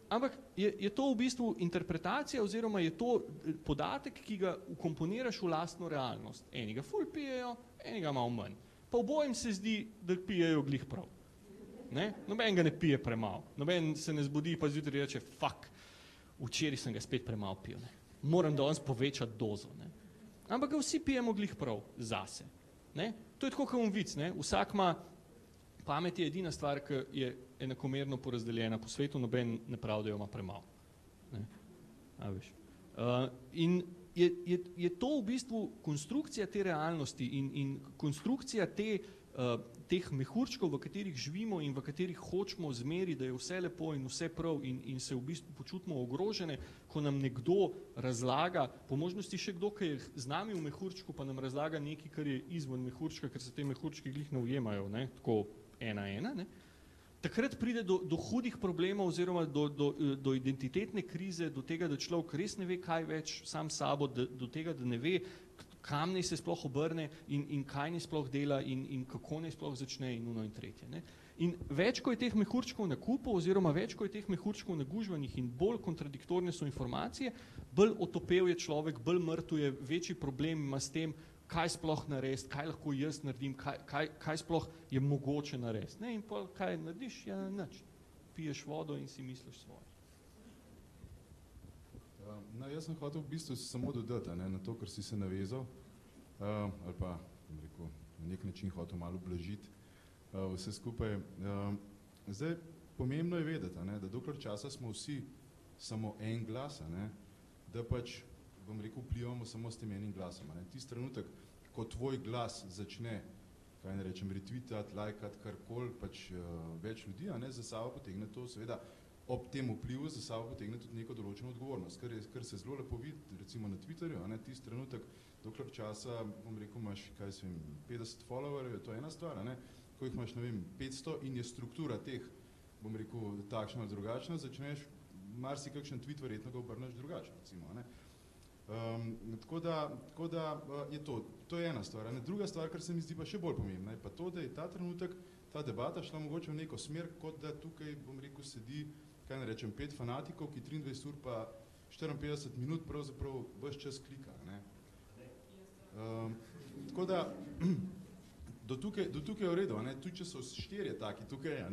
S7: Ampak je to v bistvu interpretacija oziroma je to podatek, ki ga ukomponiraš v lastno realnost. Enega ful pijejo, enega malo manj. Pa obojem se zdi, da pijejo glih prav. Noben ga ne pije premalo. Noben se ne zbudi pa zjutraj reče, fuck, včeraj sem ga spet premalo pil. Moram danes povečati dozo. Ampak ga vsi pijemo glih prav zase. To je tako kot vic. Vsak ima, pamet je edina stvar, ki je enakomerno porazdeljena po svetu, noben ne pravi, da jo ima premalo. In je to v bistvu konstrukcija te realnosti in konstrukcija teh mehurčkov, v katerih živimo in v katerih hočemo zmeri, da je vse lepo in vse prav in se v bistvu počutimo ogrožene, ko nam nekdo razlaga, po možnosti še kdo, ki je z nami v mehurčku, pa nam razlaga nekaj, kar je izven mehurčka, ker se te mehurčki glih ne ujemajo, ne, tako ena, ne. Takrat pride do hudih problemov oziroma do identitetne krize, do tega, da človek res ne ve, kaj več sam sabo, do tega, da ne ve, kam naj se sploh obrne in kaj naj sploh dela in kako naj sploh začne in uno in tretje. Ne. In več, ko je teh mehurčkov na kupu oziroma več, ko je teh mehurčkov nagužvanih in bolj kontradiktorne so informacije, bolj otopel je človek, bolj mrtev je, večji problem ima s tem, kaj sploh narediti, kaj lahko jaz naredim, kaj sploh je mogoče narediti. In pol kaj narediš, ja nič. Piješ vodo in si misliš svoje.
S6: No, jaz sem hotel v bistvu samo dodati, na to, kar si se navezal, ali pa rekel, na nek način hotel malo blažiti vse skupaj. Zdaj, pomembno je vedeti, da dokler časa smo vsi samo en glas, da pač bom rekel, vplivamo samo s tem enim glasom. Tisti trenutek, ko tvoj glas začne, kaj ne rečem, retweetati, lajkati, karkoli, pač več ljudi, za sabo potegne to, seveda, ob tem vplivu za sabo potegne tudi neko določeno odgovornost, kar se zelo lepo vidi, recimo na Twitterju, tisti trenutek, dokler časa, bom rekel, imaš, kaj se vem, 50 followerjev, je to ena stvar, ko jih imaš, ne vem, 500 in je struktura teh, bom rekel, takšna ali drugačna, začneš, marsikakšen tweet verjetno ga obrneš drugače, recimo, tako da je to je ena stvar. Druga stvar, kar se mi zdi pa še bolj pomembna, je pa to, da je ta trenutek, ta debata šla mogoče v neko smer, kot da tukaj, bom rekel, sedi, kaj ne rečem, 5 fanatikov, ki 23 ur pa 54 minut pravzaprav ves čas klika. Tako da, do tukaj je v redu, tudi če so 4 taki tukaj,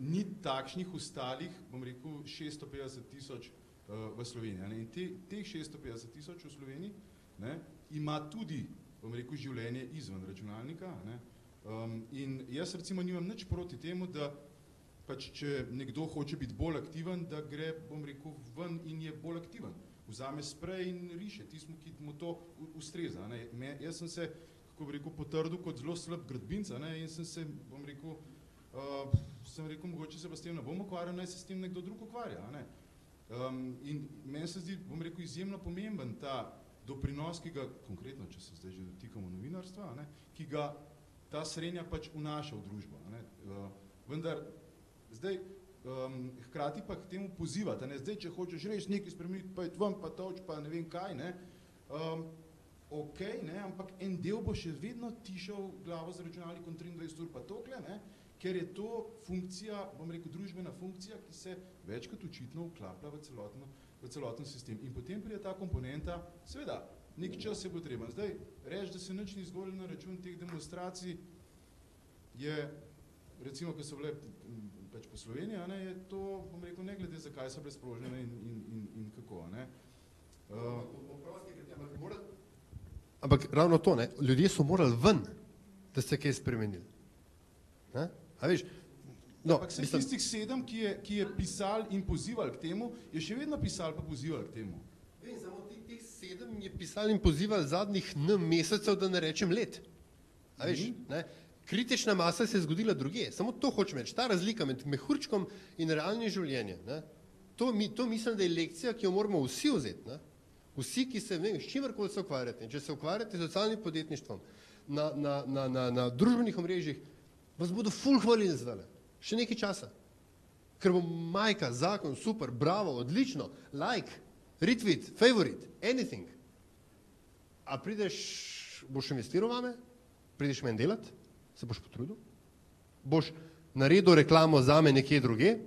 S6: ni takšnih ostalih, bom rekel, 650 000 v Sloveniji. In teh 650 000 v Sloveniji ima tudi, bom rekel, življenje izven računalnika. In jaz recimo nimam nič proti temu, da pač, če nekdo hoče biti bolj aktiven, da gre, bom rekel, ven in je bolj aktiven. Vzame sprej in riše, tismo, ki mu to ustreza. Jaz sem se, kako bi rekel, potrdil kot zelo slab gradbinca in sem se, bom rekel, mogoče se pa s tem ne bom ukvarjal, naj se s tem nekdo drug ukvarja. In meni se zdi, bom rekel, izjemno pomemben ta doprinos, ki ga, konkretno, če se zdaj že dotikamo novinarstva, ki ga ta srednja pač vnaša v družbo. Vendar, zdaj, hkrati pa k temu pozivati, zdaj, če hočeš res nekaj spremeniti, pa je tvam, pa toč, pa ne vem kaj, ok, ampak en del bo še vedno tišal glavo z računalnikom 23 ur pa tokle, ker je to funkcija, bom rekel, družbena funkcija, ki se večkrat očitno vklaplja v celoten sistem. In potem pride ta komponenta, seveda, nek čas je potreben. Zdaj, reči, da se nič ni zgodilo na račun teh demonstracij, je, recimo, ko so bile pač po Sloveniji, je to, bom rekel, ne glede, zakaj so bile sprožene in kako.
S4: Ampak ravno to, ljudje so morali ven, da se kaj spremenili. A veš,
S6: ampak se tistih 7, ki je pisal in pozival k temu, je še vedno pisal pa pozival k temu.
S4: Samo teh 7 je pisal in pozival zadnjih mesecev, da ne rečem let. A veš, kritična masa se je zgodila drugje, samo to hočem reči, ta razlika med mehurčkom in realnim življenjem. To mislim, da je lekcija, ki jo moramo vsi vzeti. Vsi, ki se, ne vem, s čimerkoli se ukvarjate, če se ukvarjate z socialnim podjetništvom na družbenih omrežjih, vas bodo ful hvalili zdaj, še nekaj časa. Ker bo majka, zakon, super, bravo, odlično, like, retweet, favorite, anything. A boš investiral vame? Prideš meni delat? Se boš potrudil? Boš naredil reklamo zame nekje druge?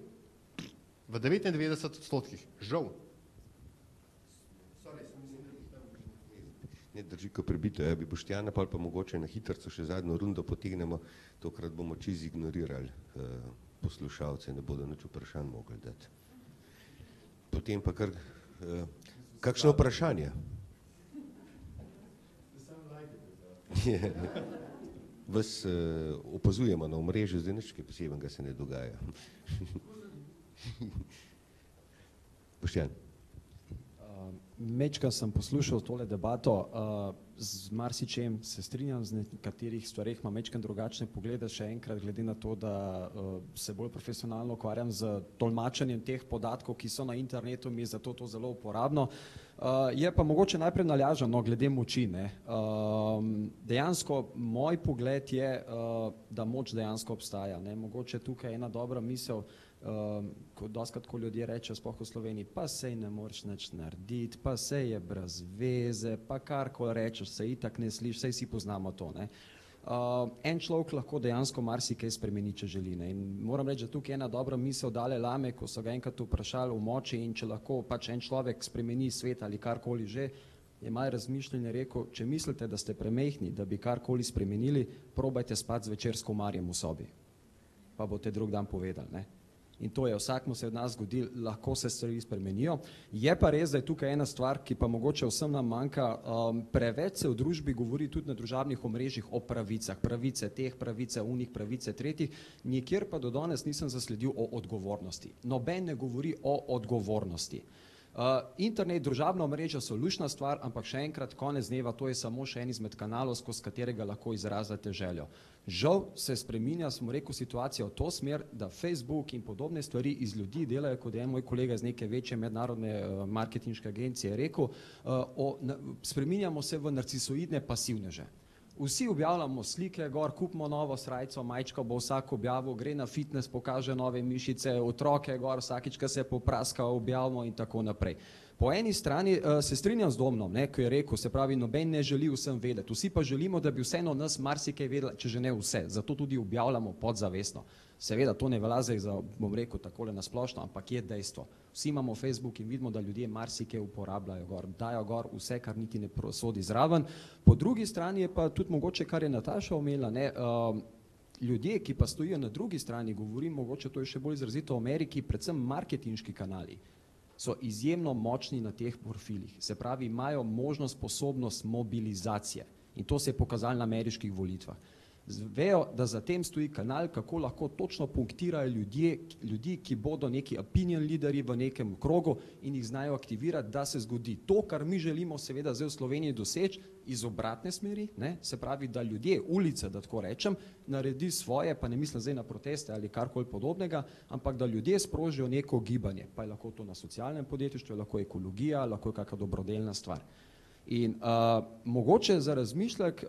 S4: V 99%, žal.
S2: Ne drži, ko prebito, bi Boštjana, pa mogoče na hitrco še zadnjo rundo potegnemo, tokrat bomo čiz ignorirali poslušalce, ne bodo nič vprašanj mogli dati. Potem pa kar, kakšno vprašanje? Vas opazujemo na omrežju, zdaj nič kaj posebnega se ne dogaja. Boštjan.
S5: Mečkaj sem poslušal tole debato, z marsičem se strinjam, z nekaterih stvareh imam mečkaj drugačne poglede, še enkrat glede na to, da se bolj profesionalno ukvarjam z tolmačenjem teh podatkov, ki so na internetu, mi je zato to zelo uporabno. Je pa mogoče najprej naljaženo glede moči, ne. Dejansko moj pogled je, da moč dejansko obstaja, ne. Mogoče tukaj ena dobra misel, ko dostikrat, ko ljudje rečejo, sploh v Sloveniji, pa sej ne moreš nič narediti, pa sej je brez veze, pa karkoli rečeš, se itak ne sliši, sej si poznamo to, ne. En človek lahko dejansko marsikaj spremeni, če želi, ne. In moram reči, da tukaj ena dobra misel Dalaj Lame, ko so ga enkrat vprašali o moči in če lahko pač en človek spremeni svet ali karkoli že, je malo razmišljanje rekel, če mislite, da ste premehni, da bi karkoli spremenili, probajte spati zvečer s komarjem v sobi. Pa boste drug dan povedali, ne. In to je, vsakmu se od nas zgodilo, lahko se stvari spremenijo. Je pa res, da je tukaj ena stvar, ki pa mogoče vsem nam manjka, preveč se v družbi govori tudi na družabnih omrežjih o pravicah, pravice teh, pravice unih, pravice tretjih, nikjer pa do danes nisem zasledil o odgovornosti. Noben ne govori o odgovornosti. Internet, družabna omrežja so luštna stvar, ampak še enkrat, konec dneva, to je samo še en izmed kanalov, skozi katerega lahko izrazite željo. Žal se spreminja, smo rekel, situacija v to smer, da Facebook in podobne stvari iz ljudi delajo, kot je moj kolega iz neke večje mednarodne marketinške agencije rekel, spreminjamo se v narcisoidne pasivneže. Vsi objavljamo slike, gor kupimo novo srajco, majčka bo vsak objavil, gre na fitness, pokaže nove mišice, otroke gor, vsakič, ko se popraska, objavimo in tako naprej. Po eni strani se strinjam z Domnom, ne, ko je rekel, se pravi, noben ne želi vsem vedeti, vsi pa želimo, da bi vseeno nas marsikaj vedeli, če že ne vse, zato tudi objavljamo podzavestno. Seveda, to ne velja zdaj za, bom rekel, takole nasplošno, ampak je dejstvo. Vsi imamo Facebook in vidimo, da ljudje marsikaj uporabljajo gor, dajo gor vse, kar niti ne sodi zraven. Po drugi strani je pa tudi mogoče, kar je Nataša omenila, ne, ljudje, ki pa stojijo na drugi strani, govorim, mogoče to je še bolj izrazito v Ameriki, predvsem marketinški kanali, so izjemno močni na teh profilih. Se pravi, imajo možnost, sposobnost mobilizacije in to se je pokazalo na ameriških volitvah. Vejo, da za tem stoji kanal, kako lahko točno punktirajo ljudi, ki bodo neki opinion leaderji v nekem krogu in jih znajo aktivirati, da se zgodi to, kar mi želimo seveda zdaj v Sloveniji doseči iz obratne smeri, ne, se pravi, da ljudje, ulice, da tako rečem, naredi svoje, pa ne mislim zdaj na proteste ali karkoli podobnega, ampak da ljudje sprožijo neko gibanje, pa je lahko to na socialnem podjetništvu, lahko je ekologija, lahko je kakšna dobrodelna stvar. In mogoče za razmišljek,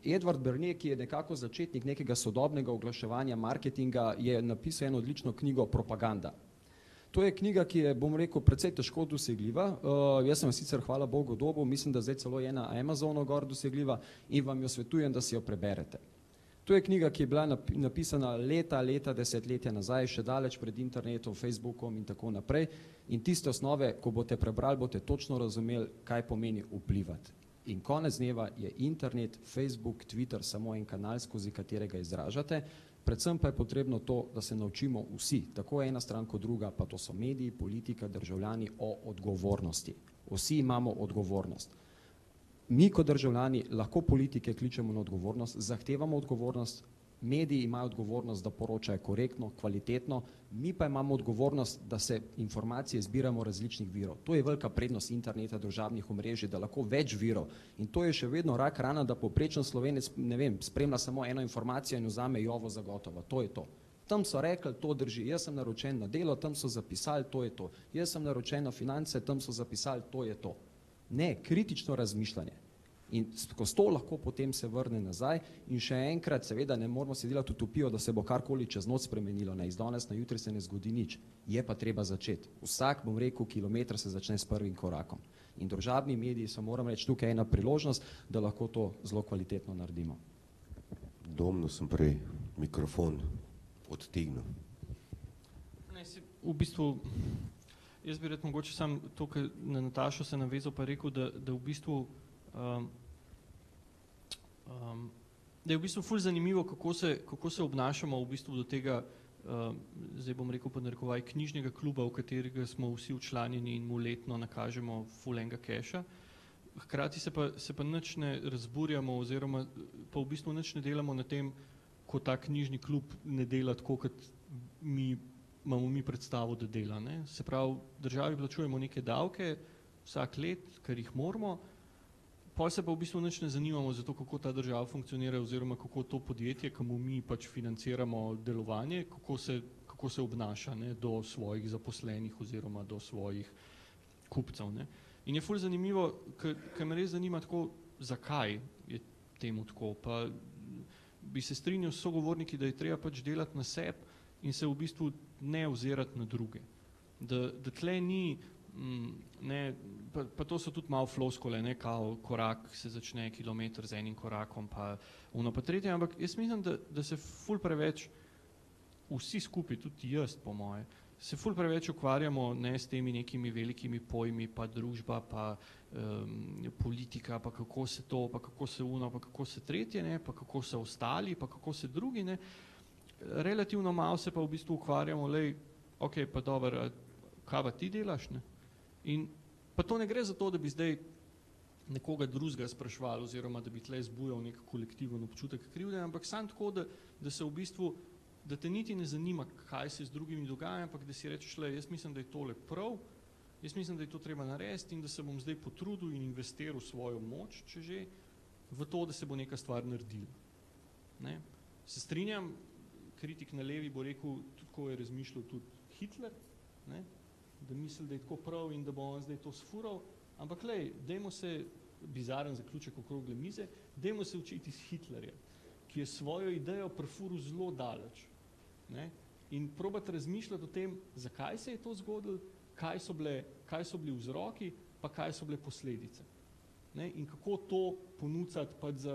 S5: Edward Bernays, ki je nekako začetnik nekega sodobnega oglaševanja, marketinga, je napisal eno odlično knjigo Propaganda. To je knjiga, ki je, bom rekel, precej težko dosegljiva, jaz sem jo sicer, hvala Bogu, dobil, mislim, da zdaj celo je na Amazonu gor dosegljiva in vam jo svetujem, da si jo preberete. To je knjiga, ki je bila napisana leta, desetletja nazaj, še daleč pred internetom, Facebookom in tako naprej. In tiste osnove, ko boste prebrali, boste točno razumeli, kaj pomeni vplivati. In konec dneva je internet, Facebook, Twitter samo en kanal, skozi katerega izražate. Predvsem pa je potrebno to, da se naučimo vsi, tako ena stran kot druga, pa to so mediji, politika, državljani, o odgovornosti. Vsi imamo odgovornost. Mi kot državljani lahko politike kličemo na odgovornost, zahtevamo odgovornost, mediji imajo odgovornost, da poročajo korektno, kvalitetno, mi pa imamo odgovornost, da se informacije zbiramo različnih virov. To je velika prednost interneta, družabnih omrežij, da lahko več virov. In to je še vedno rak rana, da povprečen Slovenec, ne vem, spremlja samo eno informacijo in vzame jovo za gotovo. To je to. Tam so rekli, to drži, jaz sem naročen na delo, tam so zapisali, to je to. Jaz sem naročen na finance, tam so zapisali, to je to. Ne, kritično razmišljanje. In skozi to lahko potem se vrne nazaj in še enkrat, seveda ne moramo si delati utopijo, da se bo karkoli čez noč spremenilo, ne, iz danes na jutri se ne zgodi nič, je pa treba začeti. Vsak, bom rekel, kilometer se začne s prvim korakom. In družabni mediji so, moram reči, tukaj ena priložnost, da lahko to zelo kvalitetno naredimo.
S2: Domno sem prej mikrofon odtegnil.
S7: V bistvu, jaz bi rad mogoče sam tukaj na Natašo se navezal pa rekel, da v bistvu da je v bistvu ful zanimivo, kako se obnašamo v bistvu do tega, zdaj bom rekel pa narekovaj, knjižnega kluba, v katerega smo vsi včlanjeni in mu letno nakažemo ful enega keša. Hkrati se pa nič ne razburjamo oziroma pa v bistvu nič ne delamo na tem, ko ta knjižni klub ne dela tako, kot imamo mi predstavo, da dela. Ne? Se pravi, državi plačujemo neke davke, vsak let, ker jih moramo, pol se pa v bistvu nič ne zanimamo za to, kako ta država funkcionira oziroma kako to podjetje, komu mi pač financiramo delovanje, kako se obnaša, ne, do svojih zaposlenih oziroma do svojih kupcev. Ne. In je ful zanimivo, ker me res zanima tako, zakaj je temu tako. Pa bi se strinjal s sogovorniki, da je treba pač delati na sebi in se v bistvu ne ozirati na druge. Da tle ni, ne, pa to so tudi malo floskole, ne, kao korak se začne kilometer z enim korakom, pa ono pa tretje, ampak jaz mislim, da se ful preveč vsi skupaj, tudi jaz po moje, se ful preveč ukvarjamo, ne, s temi nekimi velikimi pojmi, pa družba, pa politika, pa kako se to, pa kako se uno, pa kako se tretje, ne, pa kako se ostali, pa kako se drugi, ne. Relativno malo se pa v bistvu ukvarjamo, lej, ok, pa dobro, kaj pa ti delaš, ne? In pa to ne gre za to, da bi zdaj nekoga drugega spraševali oziroma da bi tle zbujal nek kolektiven občutek krivde, ampak samo tako, da se v bistvu, da te niti ne zanima, kaj se z drugimi dogaja, ampak da si rečeš, le, jaz mislim, da je tole prav, jaz mislim, da je to treba narediti in da se bom zdaj potrudil in investiral svojo moč, če že, v to, da se bo neka stvar naredila. Ne? Se strinjam, kritik na levi bo rekel, tudi ko je razmišljal tudi Hitler, ne? Da misli, da je tako prav in da bo on zdaj to sfural, ampak lej, dajmo se, bizaren zaključek okrogle mize, dajmo se učiti iz Hitlerja, ki je svojo idejo prefuril zelo daleč. Ne? In probati razmišljati o tem, zakaj se je to zgodilo, kaj so bili vzroki, pa kaj so bile posledice. Ne? In kako to ponuditi pač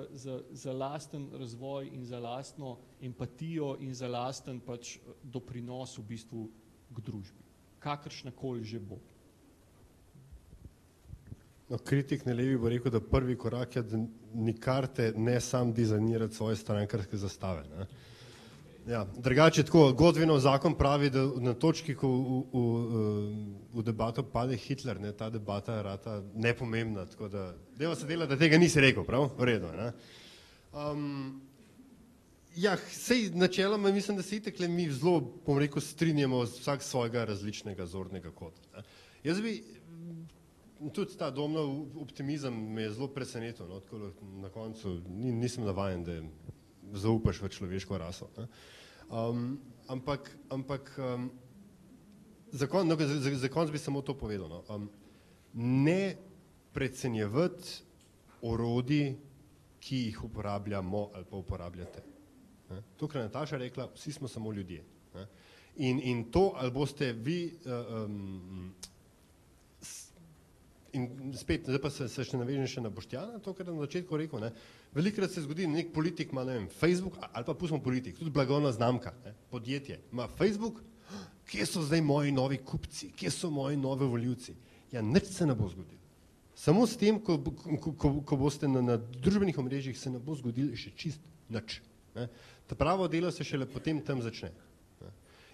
S7: za lasten razvoj in za lastno empatijo in za lasten pač doprinos v bistvu k družbi. Kakršnakoli že bo.
S4: No, kritik na levi bo rekel, da prvi korak je, da nikar te ne sam dizajnirati svoje strankarske zastave. Ne? Ja, drugače tako, Godwinov zakon pravi, da na točki, ko v debato pade Hitler, ne, ta debata je rata nepomembna, tako da deva se dela, da tega nisi rekel, prav? V redu, ne? Ja, sej načeloma mislim, da se itekle mi zelo, bom rekel, strinjamo vsak svojega različnega zornega kota. Ne? Jaz bi, tudi ta Domnov optimizem me je zelo presenetil, no, tako na koncu nisem navajen, da zaupaš v človeško raso. Ne? Ampak za konec bi samo to povedal. No? Ne precenjevati orodij, ki jih uporabljamo ali pa uporabljate. Tukaj je Nataša rekla, vsi smo samo ljudje. In to, ali boste vi, in spet, zdaj pa se še navežem še na Boštjana, to, kar je na začetku rekel, ne, velikrat se zgodi, nek politik ima, ne vem, Facebook, ali pa pustimo politik, tudi blagovna znamka, ne, podjetje, ima Facebook, kje so zdaj moji novi kupci, kje so moji novi volivci? Ja, nič se ne bo zgodilo. Samo s tem, ko boste na družbenih omrežjih, se ne bo zgodilo še čist nič. Ne. Ta pravo delo se šele potem tam začne.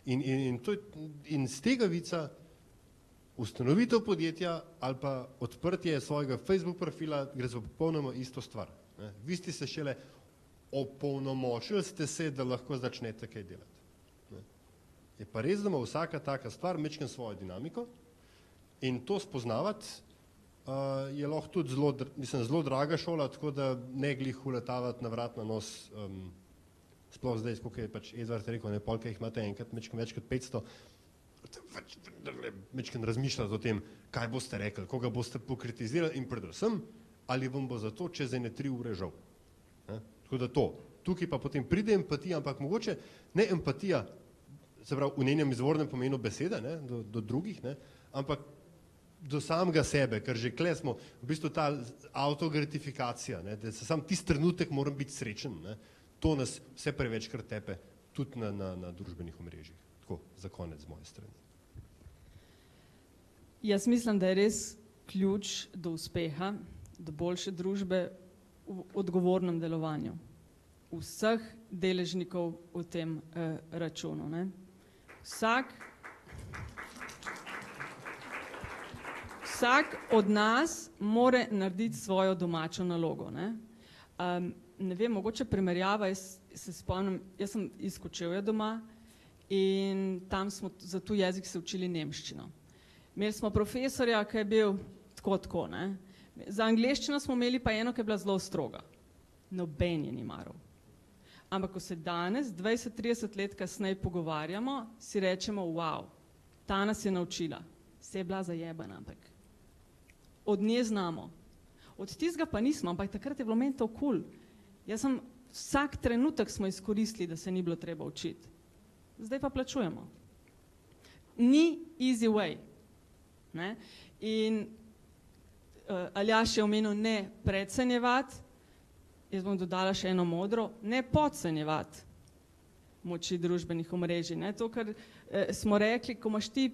S4: In z tega vica ustanovitev podjetja ali pa odprtje svojega Facebook profila gre za popolnoma isto stvar. Ne. Vi ste se šele opolnomočili ste se, da lahko začnete kaj delati. Ne. Je pa res, da ima vsaka taka stvar mečken svojo dinamiko in to spoznavati je lahko tudi zelo draga šola, tako da ne glih uletavati na vrat na nos, sploh zdaj, koliko je pač Edvard rekel, ne, polka jih imate enkrat več kot 500, mečken razmišljati o tem, kaj boste rekli, koga boste pokritizirali in predvsem, ali vam bo za to čez ene 3 ure žal. Ne? Tako da to. Tukaj pa potem pride empatija, ampak mogoče ne empatija, se pravi v njenem izvornem pomenu besede, ne, do drugih, ne, ampak do samega sebe, ker že kle smo v bistvu ta autogratifikacija, ne, da se sam tisti trenutek moram biti srečen, ne, to nas vse prevečkrat tepe tudi na družbenih omrežjih. Tako, za konec z moje strani.
S3: Jaz mislim, da je res ključ do uspeha, do boljše družbe v odgovornem delovanju vseh deležnikov v tem računu. Ne. Vsak od nas more narediti svojo domačo nalogo. Ne. Ne vem, mogoče primerjava, jaz se spomnim, jaz sem iz Kočevja doma in tam smo za tuj jezik se učili nemščino. Imeli smo profesorja, ki je bil tako, ne. Za angleščino smo imeli pa eno, ki je bila zelo stroga. Noben je ni maral. Ampak ko se danes, 20-30 let kasneje pogovarjamo, si rečemo, wow, ta nas je naučila. Se je bila zajebana, ampak od nje znamo. Od tistega pa nismo, ampak takrat je bilo meni to cool. Vsak trenutek smo izkoristili, da se ni bilo treba učiti. Zdaj pa plačujemo. Ni easy way. Ne? In Aljaž je omenil ne precenjevati, jaz bom dodala še eno modro, ne podcenjevati moči družbenih omrežij. Ne? To, kar smo rekli, ko imaš ti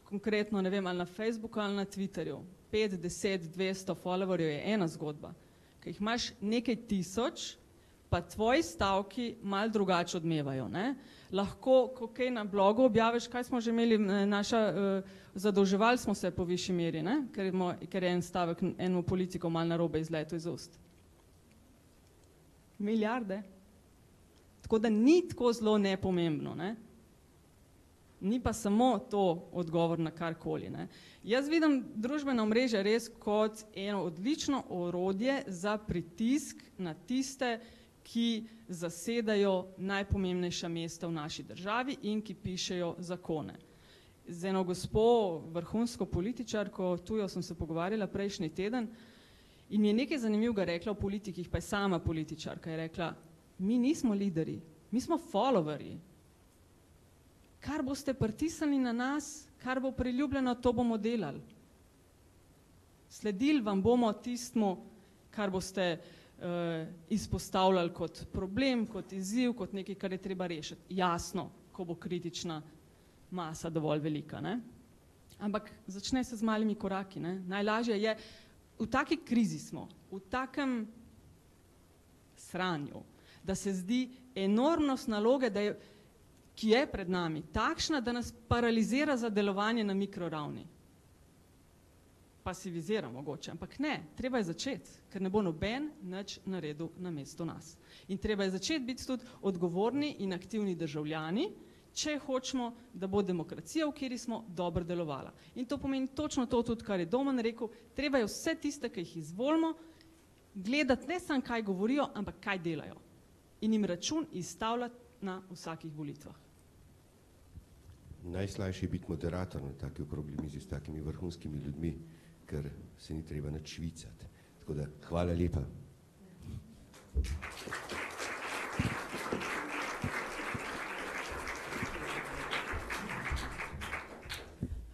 S3: konkretno, ne vem, ali na Facebooku ali na Twitterju, 5, 10, 200 followerjev je ena zgodba. Ker jih imaš nekaj tisoč, pa tvoji stavki malo drugače odmevajo. Ne? Lahko, ko kaj na blogu objaviš, kaj smo že imeli, zadolževali smo se po višji meri, ne? Ker je en stavek enemu politiku malo narobe izletel iz ust. Milijarde. Tako da ni tako zelo nepomembno. Ne? Ni pa samo to odgovor na karkoli. Ne? Jaz vidim družbena omrežja res kot eno odlično orodje za pritisk na tiste, ki zasedajo najpomembnejša mesta v naši državi in ki pišejo zakone. Z eno gospo, vrhunsko političarko, tujo sem se pogovarjala prejšnji teden in mi je nekaj zanimivega rekla o politikih, pa je sama političarka, je rekla, mi nismo lideri, mi smo followerji. Kar boste pritisnili na nas, kar bo priljubljeno, to bomo delali. Sledili vam bomo tistmu, kar boste izpostavljali kot problem, kot izziv, kot nekaj, kar je treba rešiti. Jasno, ko bo kritična masa dovolj velika. Ne? Ampak začne se z malimi koraki. Ne? Najlažje je, v taki krizi smo, v takem sranju, da se zdi enormnost naloge, ki je pred nami, takšna, da nas paralizira za delovanje na mikroravni. Pasivizira mogoče, ampak ne, treba je začeti, ker ne bo noben nič naredil namesto nas. In treba je začeti biti tudi odgovorni in aktivni državljani, če hočemo, da bo demokracija, v kateri smo, dobro delovala. In to pomeni točno to tudi, kar je Domen rekel, treba je vse tiste, ki jih izvolimo, gledati ne samo, kaj govorijo, ampak kaj delajo. In jim račun izstavljati na vsakih volitvah.
S2: Najslajše je biti moderator na taki okrogli mizi s takimi vrhunskimi ljudmi, ker se ni treba nič švicati. Tako da, hvala lepa.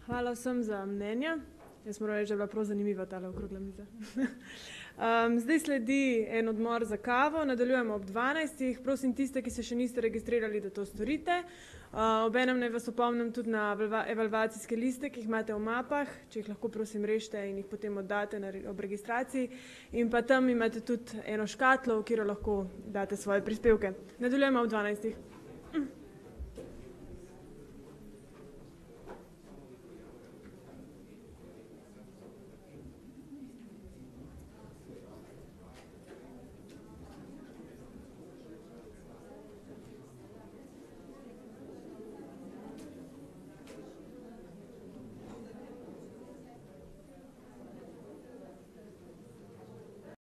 S1: Hvala vsem za mnenja. Jaz moram reči, da je bila prav zanimiva tale okrogla miza. Zdaj sledi en odmor za kavo, nadaljujemo ob 12. Prosim tiste, ki se še niste registrirali, da to storite. Obenem naj vas opomnim tudi na evalvacijske liste, ki jih imate v mapah, če jih lahko prosim rešite in jih potem oddate ob registraciji. In pa tam imate tudi eno škatlo, v katero lahko date svoje prispevke. Nadaljujemo ob 12.